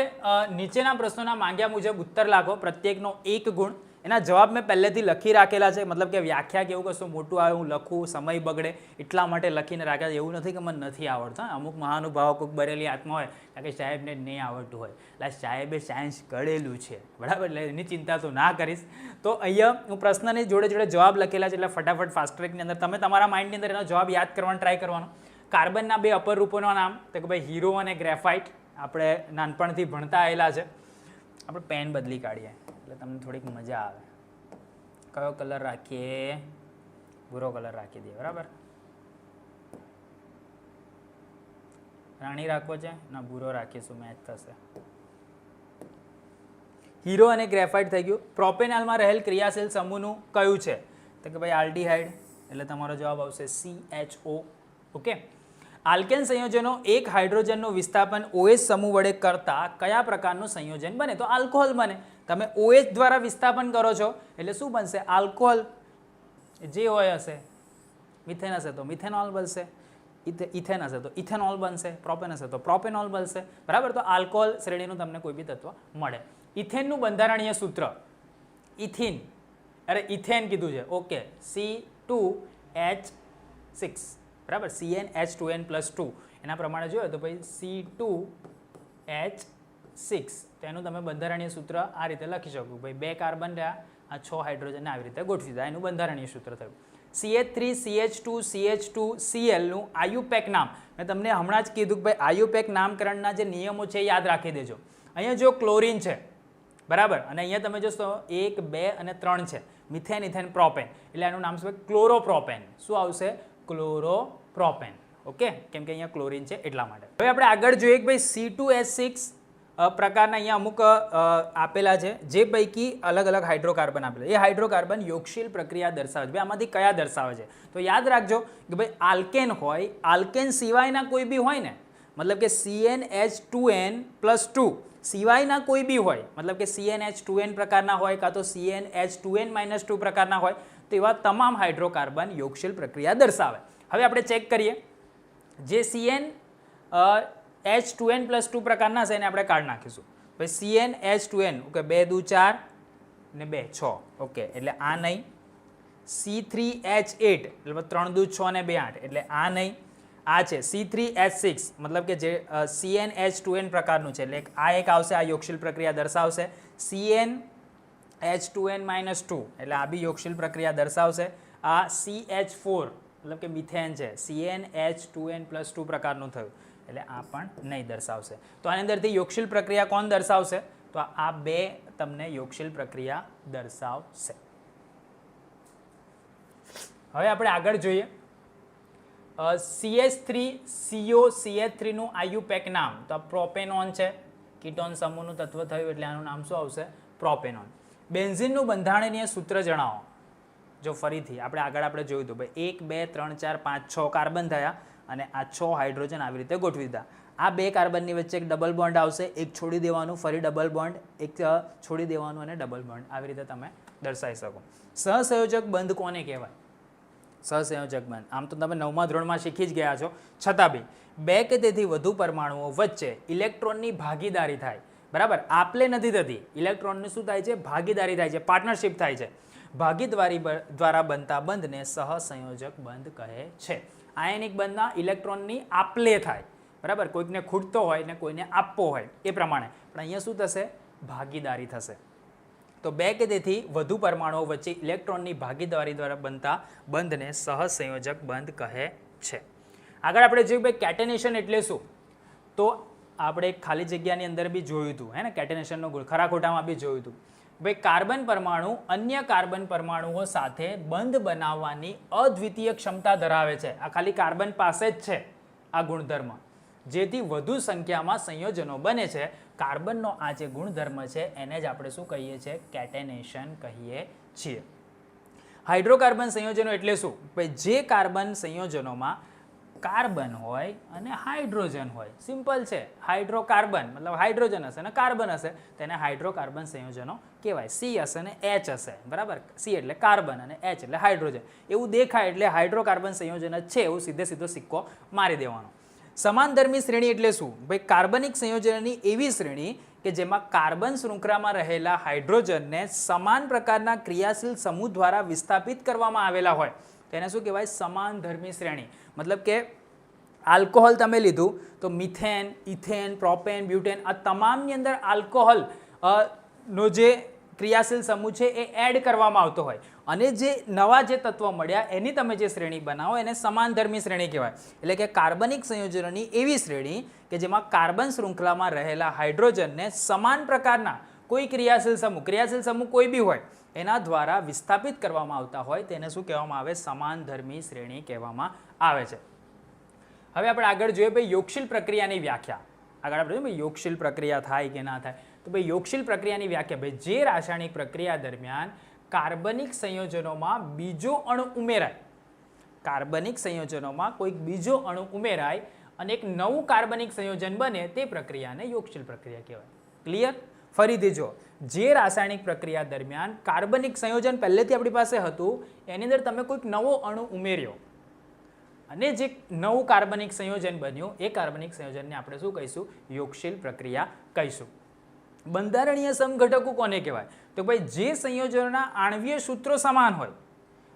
નીચેના પ્રશ્નોના માંગ્યા મુજબ ઉત્તર લાખો પ્રત્યેકનો એક ગુણ એના જવાબ મેં પહેલેથી લખી રાખેલા છે મતલબ કે વ્યાખ્યા કેવું કશું મોટું આવે હું લખું સમય બગડે એટલા માટે લખીને રાખ્યા એવું નથી કે મને નથી આવડતું અમુક મહાનુભાવો કોઈક બરેલી આત્મા હોય કારણ કે સાહેબને નહીં આવડતું હોય એટલે સાહેબે સાયન્સ કરેલું છે બરાબર એટલે એની ચિંતા તો ના કરીશ તો અહીંયા હું પ્રશ્નની જોડે જોડે જવાબ લખેલા છે એટલે ફટાફટ ફાસ્ટ ટ્રેકની અંદર તમે તમારા માઇન્ડની અંદર એનો જવાબ યાદ કરવાનો ટ્રાય કરવાનો કાર્બનના બે અપર રૂપોના નામ તો કે ભાઈ હીરો અને ગ્રેફાઇટ આપણે નાનપણથી ભણતા આવેલા છે આપણે પેન બદલી કાઢીએ એટલે તમને થોડીક મજા આવે કયો કલર રાખીએ ભૂરો કલર રાખી દઈએ બરાબર રાણી રાખવો છે ના ભૂરો રાખીશું મેચ થશે હીરો અને ગ્રેફાઇટ થઈ ગયું પ્રોપેનોલમાં રહેલ ક્રિયાશીલ સમૂહનું કયું છે તો કે ભાઈ આલ્ડીહાઇડ એટલે તમારો જવાબ આવશે CHO ઓકે આલ્કેન સંયોજનો એક હાઇડ્રોજનનું વિસ્થાપન OH સમૂહ વડે કરતા કયા પ્રકારનું સંયોજન બને તો આલ્કોહોલ બને તમે OH દ્વારા વિસ્થાપન કરો છો એટલે શું બનશે આલ્કોહોલ જે હોય હશે મિથેન હશે તો મિથેનોલ બનશે ઇથેન હશે તો ઇથેનોલ બનશે પ્રોપેન હશે તો પ્રોપેનોલ બનશે બરાબર તો આલ્કોહોલ શ્રેણીનું તમને કોઈ બી તત્વ મળે ઇથેનનું બંધારણીય સૂત્ર ઇથિન અરે ઇથેન કીધું છે ઓકે C2H6 બરાબર CnH2n+2 એના પ્રમાણે જોઈએ તો ભાઈ C2H6 તેનું તમે બંધારણીય સૂત્ર આ રીતે લખી શકો ભાઈ બે કાર્બન રહ્યા આ 6 હાઇડ્રોજન આવી રીતે ગોઠવી દીધા એનું બંધારણીય સૂત્ર થયું CH3 CH2 CH2 Cl નું આયુપેક નામ મેં તમને હમણાં જ કીધું કે ભાઈ આયુપેક નામકરણના જે નિયમો છે યાદ રાખી દેજો. અહીંયા જો ક્લોરીન છે બરાબર, અને અહીંયા તમે જોશો 1 2 અને 3 છે મિથેન ઇથેન પ્રોપેન, એટલે એનું નામ છે ક્લોરોપ્રોપેન. શું આવશે? ક્લોરોપ્રોપેન. ઓકે, કેમ કે અહીંયા ક્લોરીન છે એટલા માટે. હવે આપણે આગળ જોઈએ કે ભાઈ C2H6 પ્રકારના અહીંયા અમુક આપેલા છે, જે પૈકી અલગ અલગ હાઇડ્રોકાર્બન આપેલા. એ હાઇડ્રોકાર્બન યોગશીલ પ્રક્રિયા દર્શાવે છે. ભાઈ આમાંથી કયા દર્શાવે છે? તો યાદ રાખજો કે ભાઈ આલ્કેન હોય, આલ્કેન સિવાયના કોઈ બી હોય ને, મતલબ કે CnH2n+2 સિવાયના કોઈ બી હોય, મતલબ કે CnH2n પ્રકારના હોય કાં તો CnH2n-2 પ્રકારના હોય, તો એવા તમામ હાઇડ્રોકાર્બન યોગશીલ પ્રક્રિયા દર્શાવે. હવે આપણે ચેક કરીએ. જે CnH2n+2 પ્રકારના છે એને આપણે કાઢી નાખીશું. ભાઈ CnH2n, ઓકે, 2 દુ 4 ને 2 6, ઓકે, એટલે આ નહીં. C3H8 એટલે 3 દુ 6 ને 2 8, એટલે આ નહીં. આ છે C3H6, મતલબ કે જે CnH2n પ્રકારનું છે, એટલે આ એક આવશે, આ યોગશીલ પ્રક્રિયા દર્શાવશે. CnH2n-2 એટલે આ બી યોગશીલ પ્રક્રિયા દર્શાવશે. આ CH4 મતલબ કે મિથેન છે, CnH2n+2 પ્રકારનું થયું, એટલે આ પણ નહીં દર્શાવશે. તો આની અંદરથી યોગશીલ પ્રક્રિયા કોણ દર્શાવશે? તો આ બે તમને યોગશીલ પ્રક્રિયા દર્શાવશે. હવે આપણે આગળ જોઈએ. CH3COCH3 નું આયુપેક નામ, તો આ પ્રોપેનોન છે, કીટોન સમૂહનું તત્વ થયું એટલે આનું નામ શું આવશે? પ્રોપેનોન. બેન્ઝીનનું બંધારણીય સૂત્ર જણાવો. જો ફરીથી આપણે જોયું હતું ભાઈ 1 2 3 4 5 6 કાર્બન થયા અને આ 6 હાઇડ્રોજન આવી રીતે ગોઠવી દીધા. આ બે કાર્બનની વચ્ચે એક ડબલ બોન્ડ આવશે, એક છોડી દેવાનું, ફરી ડબલ બોન્ડ, એક છોડી દેવાનું અને ડબલ બોન્ડ, આવી રીતે તમે દર્શાવી શકો. સહસંયોજક બંધ કોને કહેવાય? સહસંયોજક બંધ આમ તો તમે 9મા ધોરણમાં શીખી જ ગયા છો, છતાં બી બે કે તેથી વધુ પરમાણુઓ વચ્ચે ઇલેક્ટ્રોનની ભાગીદારી થાય, બરાબર, આપલે નથી થતી. ઇલેક્ટ્રોનની શું થાય છે? ભાગીદારી થાય છે, પાર્ટનરશિપ થાય છે. ભાગીદારી દ્વારા બનતા બંધને સહસંયોજક બંધ કહે છે. આયનિક બંધના ઇલેક્ટ્રોનની આપલે થાય, બરાબર, કોઈકને ખૂટતો હોય ને કોઈને આપવો હોય એ પ્રમાણે, પણ અહીંયા શું થશે? ભાગીદારી થશે. તો બે કે તેથી વધુ પરમાણુઓ વચ્ચે ઇલેક્ટ્રોનની ભાગીદારી દ્વારા બનતા બંધને સહસંયોજક બંધ કહે છે. આગળ આપણે જોયું ભાઈ કેટેનેશન એટલે શું? તો આપણે ખાલી જગ્યાની અંદર બી જોયું હતું, હે ને, કેટેનેશનનો ગુણ ખરા ખોટામાં બી જોયું હતું. ભાઈ કાર્બન પરમાણુ અન્ય કાર્બન પરમાણુઓ સાથે બંધ બનાવવાની અદ્વિતીય ક્ષમતા ધરાવે છે. આ ખાલી કાર્બન પાસે જ છે આ ગુણધર્મ. જેથી વધુ સંખ્યામાં સંયોજનો બને છે. કાર્બનનો આ જે ગુણધર્મ છે એને જ આપણે શું કહીએ છીએ? કેટેનેશન કહીએ છીએ. હાઇડ્રોકાર્બન સંયોજનો એટલે શું? ભાઈ જે કાર્બન સંયોજનોમાં કાર્બન હોય અને હાઇડ્રોજન હોય, સિમ્પલ છે. હાઇડ્રોકાર્બન મતલબ હાઇડ્રોજન હશે અને કાર્બન હશે, તેને હાઇડ્રોકાર્બન સંયોજનો કહેવાય. સી હશે અને એચ હશે, બરાબર. સી એટલે કાર્બન અને એચ એટલે હાઇડ્રોજન. એવું દેખાય એટલે હાઇડ્રોકાર્બન સંયોજન જ છે એવું સીધો સિક્કો મારી દેવાનો. સમાનધર્મી શ્રેણી એટલે શું? ભાઈ કાર્બનિક સંયોજનની એવી શ્રેણી કે જેમાં કાર્બન શૃંખલામાં રહેલા હાઇડ્રોજનને સમાન પ્રકારના ક્રિયાશીલ સમૂહ દ્વારા વિસ્થાપિત કરવામાં આવેલા હોય, તેને શું કહેવાય? સમાનધર્મી શ્રેણી. મતલબ કે આલ્કોહોલ તમે લીધું તો મિથેન, ઇથેન, પ્રોપેન, બ્યુટેન, આ તમામની અંદર આલ્કોહોલ નો જે ક્રિયાશીલ સમૂહ છે એ એડ કરવામાં આવતો હોય, અને જે નવા જે તત્વો મળ્યા એની તમે જે શ્રેણી બનાવો એને સમાનધર્મી શ્રેણી કહેવાય. એટલે કે કાર્બનિક સંયોજનોની એવી શ્રેણી કે જેમાં કાર્બન શૃંખલામાં રહેલા હાઇડ્રોજનને સમાન પ્રકારના કોઈ ક્રિયાશીલ સમૂહ કોઈ બી હોય એના દ્વારા વિસ્થાપિત કરવામાં આવતા હોય, તેને શું કહેવામાં આવે? સમાનધર્મી શ્રેણી કહેવામાં આવે છે. હવે આપણે આગળ જોઈએ ભાઈ યોગશીલ પ્રક્રિયાની વ્યાખ્યા. આગળ આપણે જોઈએ ભાઈ યોગશીલ પ્રક્રિયા થાય કે ના થાય. તો ભાઈ યોગશીલ પ્રક્રિયાની વ્યાખ્યા, ભાઈ જે રાસાયણિક પ્રક્રિયા દરમિયાન કાર્બનિક સંયોજનોમાં બીજો અણુ ઉમેરાય, કાર્બનિક સંયોજનોમાં કોઈક બીજો અણુ ઉમેરાય અને એક નવું કાર્બનિક સંયોજન બને, તે પ્રક્રિયાને યોગશીલ પ્રક્રિયા કહેવાય. ક્લિયર? ફરીથી જો, જે રાસાયણિક પ્રક્રિયા દરમિયાન કાર્બનિક સંયોજન પહેલેથી આપણી પાસે હતું એની અંદર તમે કોઈક નવો અણુ ઉમેર્યો અને જે નવું કાર્બનિક સંયોજન બન્યું, એ કાર્બનિક સંયોજનને આપણે શું કહીશું? યોગશીલ પ્રક્રિયા કહીશું. બંધારણીય સમઘટકો કોને કહેવાય? તો ભાઈ જે સંયોજનોના આણ્વીય સૂત્રો સમાન હોય.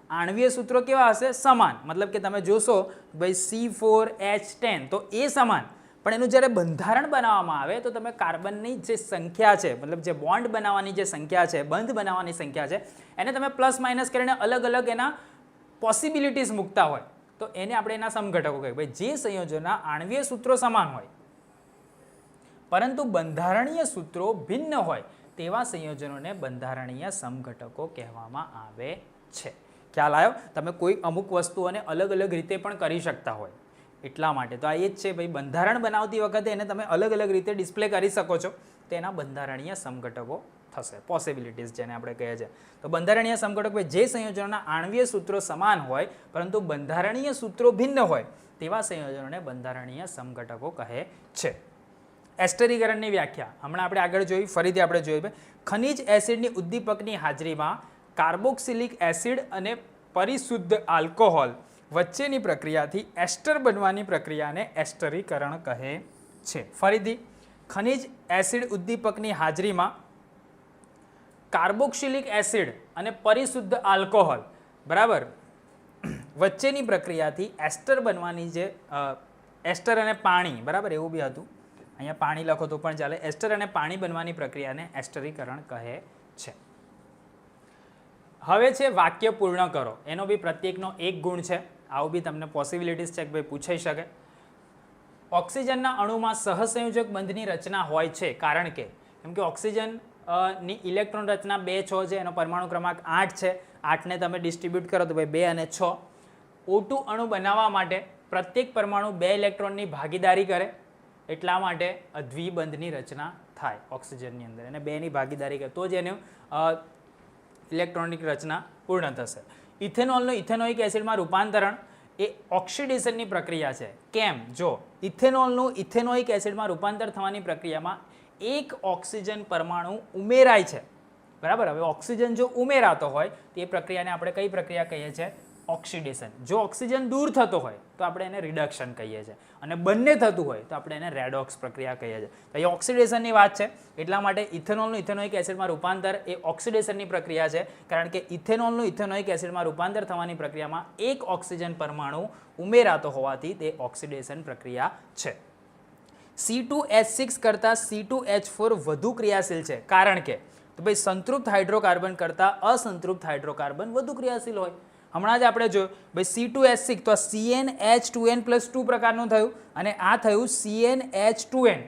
આણ્વીય સૂત્રો કેવા હશે? સમાન. મતલબ કે તમે જોશો ભાઈ C4H10 તો એ સમાન, પણ એનું જ્યારે બંધારણ બનાવવામાં આવે તો તમે કાર્બનની જે સંખ્યા છે, મતલબ જે બોન્ડ બનાવવાની જે સંખ્યા છે, બંધ બનાવવાની સંખ્યા છે, એને તમે પ્લસ માઇનસ કરીને અલગ અલગ એના પોસિબિલિટીઝ મૂકતા હોય તો એને આપણે એના સમઘટકો કહીએ. ભાઈ જે સંયોજનોના આણ્વીય સૂત્રો સમાન હોય પરંતુ બંધારણીય સૂત્રો ભિન્ન હોય તેવા સંયોજનોને બંધારણીય સમઘટકો કહેવામાં આવે છે. ખ્યાલ આવ્યો? તમે કોઈ અમુક વસ્તુઓને અલગ અલગ રીતે પણ કરી શકતા હોય એટલા માટે તો આ એ જ છે ભાઈ, બંધારણ બનાવતી વખતે એને તમે અલગ અલગ રીતે ડિસ્પ્લે કરી શકો છો, તેના બંધારણીય સમઘટકો થશે, પોસિબિલિટીઝ જેને આપણે કહીએ છીએ. તો બંધારણીય સમઘટકો જે સંયોજનોના આણ્વીય સૂત્રો સમાન હોય પરંતુ બંધારણીય સૂત્રો ભિન્ન હોય તેવા સંયોજનોને બંધારણીય સમઘટકો કહે છે. એસ્ટરીકરણની વ્યાખ્યા હમણાં આપણે આગળ જોઈ, ફરીથી આપણે જોઈ. ખનિજ એસિડની ઉદ્દીપકની હાજરીમાં કાર્બોક્સિલિક એસિડ અને પરિશુદ્ધ આલ્કોહોલ વચ્ચેની પ્રક્રિયાથી એસ્ટર બનવાની પ્રક્રિયાને એસ્ટરીકરણ કહે છે. ફરીથી, ખનિજ એસિડ ઉદ્દીપકની હાજરીમાં કાર્બોક્સિલિક એસિડ અને પરિશુદ્ધ આલ્કોહોલ બરાબર વચ્ચેની પ્રક્રિયાથી એસ્ટર બનવાની જે એસ્ટર અને પાણી બરાબર એવું બી હતું, અહીંયા પાણી લખો તો પણ ચાલે. એસ્ટર અને પાણી બનવાની પ્રક્રિયાને એસ્ટરીકરણ કહે છે. હવે છે વાક્ય પૂર્ણ કરો. એનો બી પ્રત્યેકનો એક ગુણ છે. આવું બી તમને પોસિબિલિટીઝ છે કે ભાઈ પૂછાઈ શકે. ઓક્સિજનના અણુમાં સહસંયોજક બંધની રચના હોય છે કારણ કે કેમ કે ઓક્સિજન ની ઇલેક્ટ્રોન રચના 2 6 છે, એનો પરમાણુ ક્રમાંક 8 છે. 8ને તમે ડિસ્ટ્રીબ્યુટ કરો તો ભાઈ 2 અને 6. O2 અણુ બનાવવા માટે પ્રત્યેક પરમાણુ 2 ઇલેક્ટ્રોનની ભાગીદારી કરે એટલા માટે દ્વિબંધની રચના થાય ઓક્સિજનની અંદર, અને 2ની ભાગીદારી કરે તો જ એનું ઇલેક્ટ્રોનિક રચના પૂર્ણ થશે. ઇથેનોલનું ઇથેનોઇક એસિડમાં રૂપાંતરણ એ ઓક્સિડેશનની પ્રક્રિયા છે. કેમ? જો ઇથેનોલનું ઇથેનોઇક એસિડમાં રૂપાંતર થવાની પ્રક્રિયામાં એક ઓક્સિજન પરમાણુ ઉમેરાય છે બરાબર. હવે ઓક્સિજન જો ઉમેરાતો હોય તો એ પ્રક્રિયાને આપણે કઈ પ્રક્રિયા કહીએ છીએ? ઓક્સિડેશન. જો ઓક્સિજન દૂર થતો હોય તો આપણે એને રિડક્શન કહીએ છીએ, અને બંને થતું હોય તો આપણે એને રેડોક્સ પ્રક્રિયા કહીએ છીએ. તો એ ઓક્સિડેશનની વાત છે એટલા માટે ઇથેનોલનું ઇથેનોઇક એસિડમાં રૂપાંતર એ ઓક્સિડેશનની પ્રક્રિયા છે, કારણ કે ઇથેનોલનું ઇથેનોઇક એસિડમાં રૂપાંતર થવાની પ્રક્રિયામાં એક ઓક્સિજન પરમાણુ ઉમેરાતો હોવાથી તે ઓક્સિડેશન પ્રક્રિયા છે. C2H6 કરતાં C2H4 વધુ ક્રિયાશીલ છે કારણ કે તો ભાઈ સંતૃપ્ત હાઇડ્રોકાર્બન કરતાં અસંતૃપ્ત હાઇડ્રોકાર્બન વધુ ક્રિયાશીલ હોય. હમણાં જ આપણે જોયું ભાઈ C2H6 તો CnH2n+2 પ્રકારનું થયું, અને આ થયું CnH2n.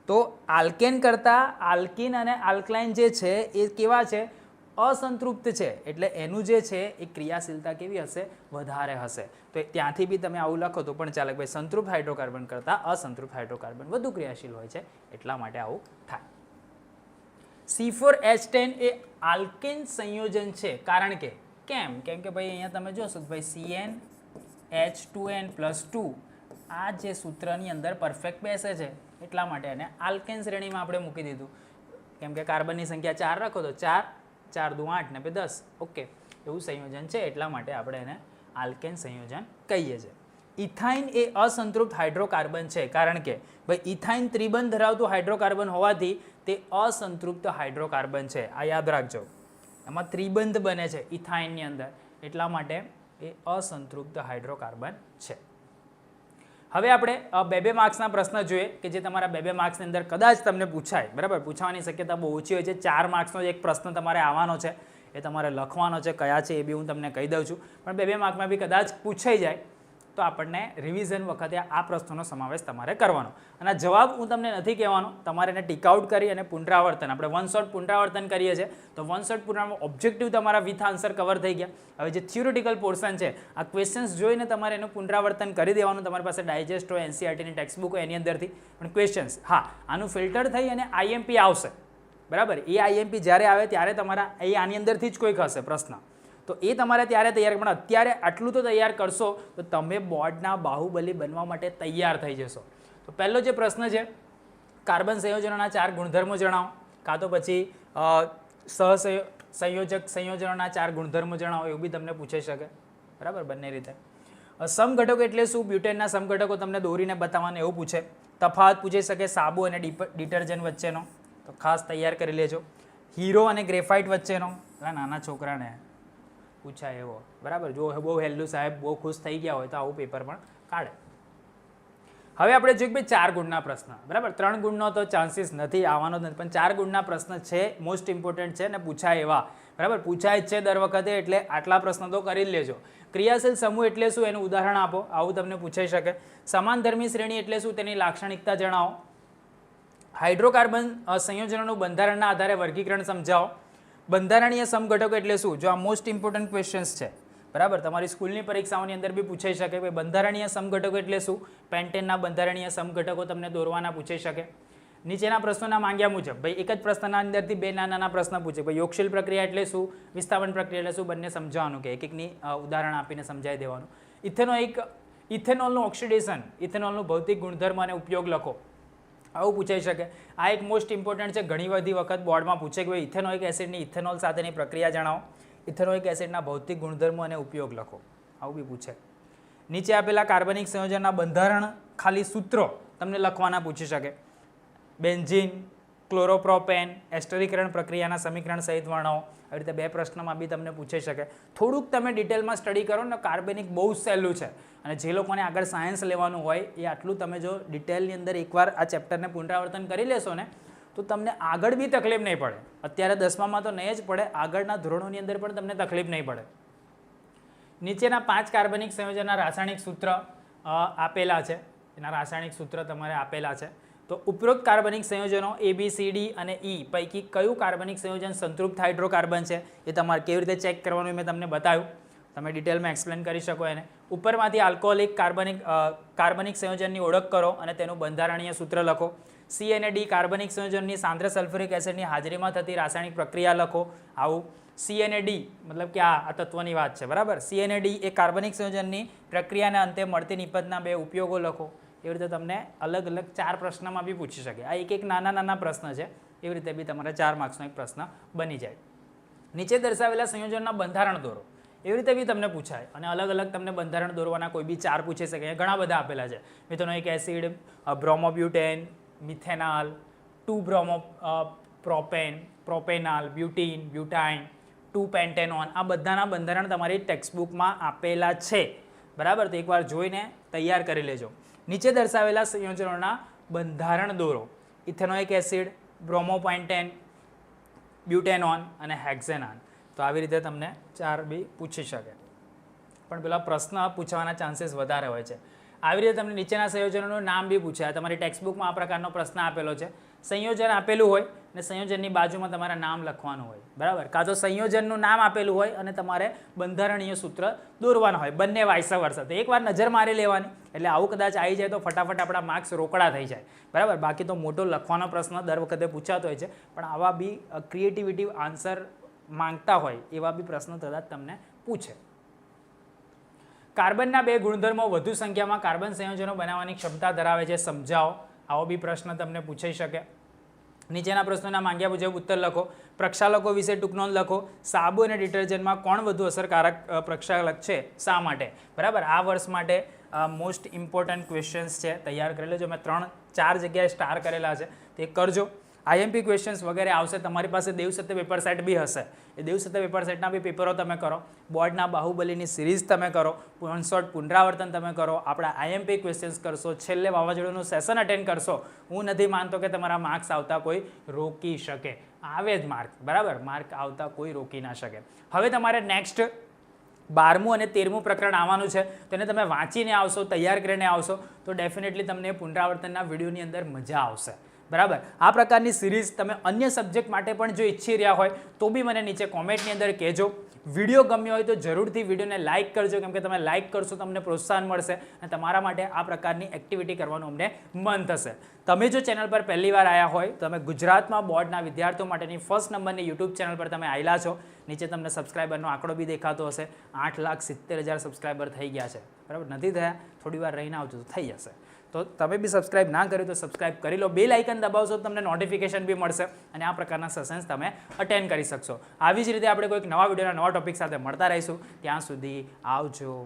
તો આલ્કેન કરતાં આલ્કિન અને આલ્કલાઇન જે છે એ કેવા છે? અસંતૃપ્ત છે, એટલે એનું જે છે એ ક્રિયાશીલતા કેવી હશે? વધારે હશે. તો ત્યાંથી બી તમે આવું લખો તો પણ ચાલે, ભાઈ સંતૃપ્ત હાઇડ્રોકાર્બન કરતાં અસંતૃપ્ત હાઇડ્રોકાર્બન વધુ ક્રિયાશીલ હોય છે એટલા માટે આવું થાય. C4H10 એ આલ્કેન સંયોજન છે કારણ કે કેમ? કેમ કે ભાઈ અહીંયા તમે જોશો ભાઈ CnH2n+2 આ જે સૂત્રની અંદર પરફેક્ટ બેસે છે એટલા માટે એને આલ્કેન શ્રેણીમાં આપણે મૂકી દીધું. કેમ કે કાર્બનની સંખ્યા 4 રાખો તો 4 4 દુ 8 ને 10. ઓકે, એવું સંયોજન છે એટલા માટે આપણે એને આલ્કેન સંયોજન કહીએ છીએ. ઇથાઇન એ અસંતૃપ્ત હાઇડ્રોકાર્બન છે કારણ કે ભાઈ ઇથાઇન ત્રિબંધ ધરાવતું હાઇડ્રોકાર્બન હોવાથી તે અસંતૃપ્ત હાઇડ્રોકાર્બન છે. આ યાદ રાખજો, એમાં ત્રિબંધ બને છે ઇથાઇનની અંદર એટલા માટે એ અસંતૃપ્ત હાઇડ્રોકાર્બન છે. હવે આપણે 2 માર્ક્સના પ્રશ્ન જોઈએ કે જે તમારા 2 માર્ક્સની અંદર કદાચ તમને પૂછાય બરાબર. પૂછવાની શક્યતા બહુ ઓછી હોય છે. 4 માર્ક્સનો એક પ્રશ્ન તમારે આવવાનો છે, એ તમારે લખવાનો છે. કયા છે એ બી હું તમને કહી દઉં છું, પણ 2 માર્કમાં બી કદાચ પૂછાઈ જાય તો આપણને રિવિઝન વખતે આ પ્રશ્નોનો સમાવેશ તમારે કરવાનો. અને જવાબ હું તમને નથી કહેવાનો, તમારે એને ટીક આઉટ કરી અને પુનરાવર્તન, આપણે વન શોટ પુનરાવર્તન કરીએ છીએ તો વન શોટ પુનરાવર્તન ઓબ્જેક્ટિવ તમારા વિથ આન્સર કવર થઈ ગયા. હવે જે થિયોરિટિકલ પોર્શન છે આ ક્વેશ્ચન્સ જોઈને તમારે એનું પુનરાવર્તન કરી દેવાનું. તમારી પાસે ડાયજેસ્ટ હોય, NCERTની ટેક્સ્ટબુક હોય એની અંદરથી પણ ક્વેશ્ચન્સ, હા આનું ફિલ્ટર થઈ અને IMP આવશે બરાબર. એ IMP જ્યારે આવે ત્યારે તમારા એ આની અંદરથી જ કોઈક હશે પ્રશ્ન, તો એ તમારે ત્યારે તૈયાર, પણ અત્યારે આટલું તો તૈયાર કરશો તો તમે બોર્ડના બાહુબલી બનવા માટે તૈયાર થઈ જશો. તો પહેલો જે પ્રશ્ન છે, કાર્બન સંયોજનોના 4 ગુણધર્મો જણાવો, કાં તો પછી સહસંયોજક સંયોજનોના 4 ગુણધર્મો જણાવો, એવું બી તમને પૂછાઈ શકે બરાબર બંને રીતે. સમઘટકો એટલે શું? બ્યુટેનના સમઘટકો તમને દોરીને બતાવવાને એવું પૂછે. તફાવત પૂછી શકે સાબુ અને ડિટર્જન્ટ વચ્ચેનો, તો ખાસ તૈયાર કરી લેજો. હીરો અને ગ્રેફાઇટ વચ્ચેનો, નાના છોકરાને પૂછાય એવો બરાબર. જો બહુ હેલ્લું સાહેબ બહુ ખુશ થઈ ગયા હોય તો આવું પેપર પણ કાઢે. હવે આપણે જોઈએ ભાઈ 4 ગુણના પ્રશ્ન બરાબર. 3 ગુણનો તો ચાન્સીસ નથી, આવવાનો જ નથી, પણ 4 ગુણના પ્રશ્ન છે, મોસ્ટ ઇમ્પોર્ટન્ટ છે અને પૂછાય એવા. બરાબર, પૂછાય જ છે દર વખતે, એટલે આટલા પ્રશ્નો તો કરી જ લેજો. ક્રિયાશીલ સમૂહ એટલે શું, એનું ઉદાહરણ આપો, આવું તમને પૂછાઈ શકે. સમાનધર્મી શ્રેણી એટલે શું, તેની લાક્ષણિકતા જણાવો. હાઇડ્રોકાર્બન સંયોજનોનું બંધારણના આધારે વર્ગીકરણ સમજાવો. બંધારણીય સમઘટકો એટલે શું, જો આ મોસ્ટ ઇમ્પોર્ટન્ટ ક્વેશ્ચન્સ છે, બરાબર, તમારી સ્કૂલની પરીક્ષાઓની અંદર બી પૂછાઈ શકે કે બંધારણીય સમઘટકો એટલે શું. પેન્ટેનના બંધારણીય સમઘટકો તમને દોરવાના પૂછાઈ શકે. નીચેના પ્રશ્નોના માંગ્યા મુજબ, ભાઈ એક જ પ્રશ્નના અંદરથી બે નાના પ્રશ્ન પૂછે, ભાઈ યોગશીલ પ્રક્રિયા એટલે શું, વિસ્થાપન પ્રક્રિયા એટલે શું, બંને સમજાવવાનું કે એક એકની ઉદાહરણ આપીને સમજાવી દેવાનું. ઇથેનોલનું ઓક્સિડેશન, ઇથેનોલનું ભૌતિક ગુણધર્મ અને ઉપયોગ લખો, આવું પૂછાઈ શકે. આ એક મોસ્ટ ઇમ્પોર્ટન્ટ છે, ઘણી બધી વખત બોર્ડમાં પૂછે કે ભાઈ ઇથેનોઇક એસિડની ઇથેનોલ સાથેની પ્રક્રિયા જણાવો, ઇથેનોઇક એસિડના ભૌતિક ગુણધર્મો અને ઉપયોગ લખો, આવું બી પૂછે. નીચે આપેલા કાર્બનિક સંયોજનના બંધારણ ખાલી સૂત્રો તમને લખવાના પૂછી શકે. બેન્ઝીન, ક્લોરોપ્રોપેન, એસ્ટરીકરણ પ્રક્રિયાના સમીકરણ સહિત વર્ણવો. આવી રીતે બે પ્રશ્નમાં બી તમને પૂછાઈ શકે. થોડુંક તમે ડિટેલમાં સ્ટડી કરો ને, કાર્બનિક બહુ સહેલું છે, અને જે લોકોને આગળ સાયન્સ લેવાનું હોય એ આટલું તમે જો ડિટેલની અંદર એકવાર આ ચેપ્ટરને પુનરાવર્તન કરી લેશો ને, તો તમને આગળ બી તકલીફ નહીં પડે. અત્યારે 10મામાં તો નહીં જ પડે, આગળના ધોરણોની અંદર પણ તમને તકલીફ નહીં પડે. નીચેના 5 કાર્બનિક સંયોજનના રાસાયણિક સૂત્ર આપેલા છે, એના રાસાયણિક સૂત્ર તમારે આપેલા છે. તો ઉપરોક્ત કાર્બનિક સંયોજનો ABCD અને E પૈકી કયું કાર્બનિક સંયોજન સંતૃપ્ત હાઇડ્રોકાર્બન છે એ તમારે કેવી રીતે ચેક કરવાનું મેં તમને બતાવ્યું, તમે ડિટેલમાં એક્સપ્લેન કરી શકો એને. ઉપરમાંથી આલ્કોહોલિક કાર્બનિક સંયોજનની ઓળખ કરો અને તેનું બંધારણીય સૂત્ર લખો. C અને D કાર્બનિક સંયોજનની સાંદ્ર સલ્ફ્યુરિક એસિડની હાજરીમાં થતી રાસાયણિક પ્રક્રિયા લખો, આવું. C અને D મતલબ કે આ તત્વની વાત છે, બરાબર. C અને D એ કાર્બનિક સંયોજનની પ્રક્રિયાના અંતે મળતી નિપજના બે ઉપયોગો લખો. એવી રીતે તમને અલગ અલગ 4 પ્રશ્નમાં બી પૂછી શકે. આ એક નાના પ્રશ્ન છે, એવી રીતે બી તમારે 4 માર્ક્સનો એક પ્રશ્ન બની જાય. નીચે દર્શાવેલા સંયોજનના બંધારણ દોરો, એવી રીતે બી તમને પૂછાય, અને અલગ અલગ તમને બંધારણ દોરવાના કોઈ બી 4 પૂછી શકે. ઘણા બધા આપેલા છે, methanoic acid, bromobutane, methanal, two bromopropane, propanal, butene, butyne, two pentanone, આ બધાના બંધારણ તમારી ટેક્સ્ટબુકમાં આપેલા છે, બરાબર. તો એકવાર જોઈને તૈયાર કરી લેજો. નીચે દર્શાવેલા સંયોજનોના બંધારણ દોરો. ઇથેનોઇક એસિડ, બ્રોમોપેન્ટેન, બ્યુટેનોન અને હેક્ઝેનાન. તો આવી રીતે તમને 4 બી પૂછી શકે, પણ પેલા પ્રશ્ન પૂછવાના ચાન્સીસ વધારે હોય છે. આવી રીતે તમને નીચેના સંયોજનોનું નામ બી પૂછાય. તમારી ટેક્સ્ટબુકમાં આ પ્રકારનો પ્રશ્ન આપેલો છે, સંયોજન આપેલું હોય ને સંયોજનની બાજુમાં તમારે નામ લખવાનું હોય, બરાબર. કાં તો સંયોજનનું નામ આપેલું હોય અને તમારે બંધારણીય સૂત્ર દોરવાનું હોય, બંને વાઇસ વર્સા. તો એકવાર નજર મારી લેવાની, એટલે આવું કદાચ આવી જાય તો ફટાફટ આપણા માર્ક્સ રોકડા થઈ જાય, બરાબર. બાકી તો મોટો લખવાનો પ્રશ્ન દર વખતે પૂછાતો હોય છે, પણ આવા બી ક્રિએટિવિટી આન્સર માંગતા હોય એવા બી પ્રશ્નો કદાચ તમને પૂછે. કાર્બનના 2 ગુણધર્મો વધુ સંખ્યામાં કાર્બન સંયોજનો બનાવવાની ક્ષમતા ધરાવે છે, સમજાવો, આવો બી પ્રશ્ન તમને પૂછાઈ શકે. નીચેના પ્રશ્નોના માંગ્યા મુજબ ઉત્તર લખો. પ્રક્ષાલકો વિશે ટૂંક નોંધ લખો. સાબુ અને ડિટર્જન્ટમાં કોણ વધુ અસરકારક પ્રક્ષાલક છે, શા માટે, બરાબર. આ વર્ષ માટે મોસ્ટ ઇમ્પોર્ટન્ટ ક્વેશ્ચન્સ છે, તૈયાર કરી લેજો. મેં 3-4 જગ્યાએ સ્ટાર કરેલા છે, તે કરજો. IMP ક્વેશ્ચન્સ વગેરે આવશે. તમારી પાસે દેવસત્ય પેપર સેટ બી હશે, એ દેવસત્ય પેપર સેટના બી પેપરો તમે કરો. બોર્ડના બાહુબલીની સિરીઝ તમે કરો, શોર્ટ પુનરાવર્તન તમે કરો, આપણા IMP ક્વેશ્ચન્સ કરશો, છેલ્લે વાવાઝોડાનું સેશન અટેન્ડ કરશો. હું નથી માનતો કે તમારા માર્ક્સ આવતા કોઈ રોકી શકે, આવે જ માર્ક, બરાબર. માર્ક આવતા કોઈ રોકી ના શકે. હવે તમારે નેક્સ્ટ 12મું અને 13મું પ્રકરણ આવવાનું છે, તેને તમે વાંચીને આવશો, તૈયાર કરીને આવશો, તો ડેફિનેટલી તમને પુનરાવર્તનના વિડીયોની અંદર મજા આવશે, બરાબર. આ પ્રકારની સિરીઝ તમે અન્ય સબ્જેક્ટ માટે પણ જો ઈચ્છી રહ્યા હોય તો બી મને નીચે કોમેન્ટની અંદર કહેજો. વિડીયો ગમ્યો હોય તો જરૂરથી વિડીયોને લાઇક કરજો, કેમ કે તમે લાઇક કરશો તમને પ્રોત્સાહન મળશે અને તમારા માટે આ પ્રકારની એક્ટિવિટી કરવાનું અમને મન થશે. તમે જો ચેનલ પર પહેલી વાર આવ્યા હોય તો તમે ગુજરાતમાં બોર્ડના વિદ્યાર્થીઓ માટેની ફર્સ્ટ નંબરની યુટ્યુબ ચેનલ પર તમે આવેલા છો. નીચે તમને સબસ્ક્રાઈબરનો આંકડો બી દેખાતો હશે, 8,70,000 સબસ્ક્રાઈબર થઈ ગયા છે, બરાબર. નથી થયા, થોડી વાર રહીને આવજો તો થઈ જશે. તો તમે બી સબસ્ક્રાઇબ ના કર્યું તો સબસ્ક્રાઇબ કરી લો, બેલ આઇકન દબાવશો તો તમને નોટિફિકેશન બી મળશે અને આ પ્રકારના સેશન્સ તમે અટેન્ડ કરી શકશો. આવી જ રીતે આપણે કોઈક નવા વિડીયોના નવા ટોપિક સાથે મળતા રહીશું. ત્યાં સુધી આવજો.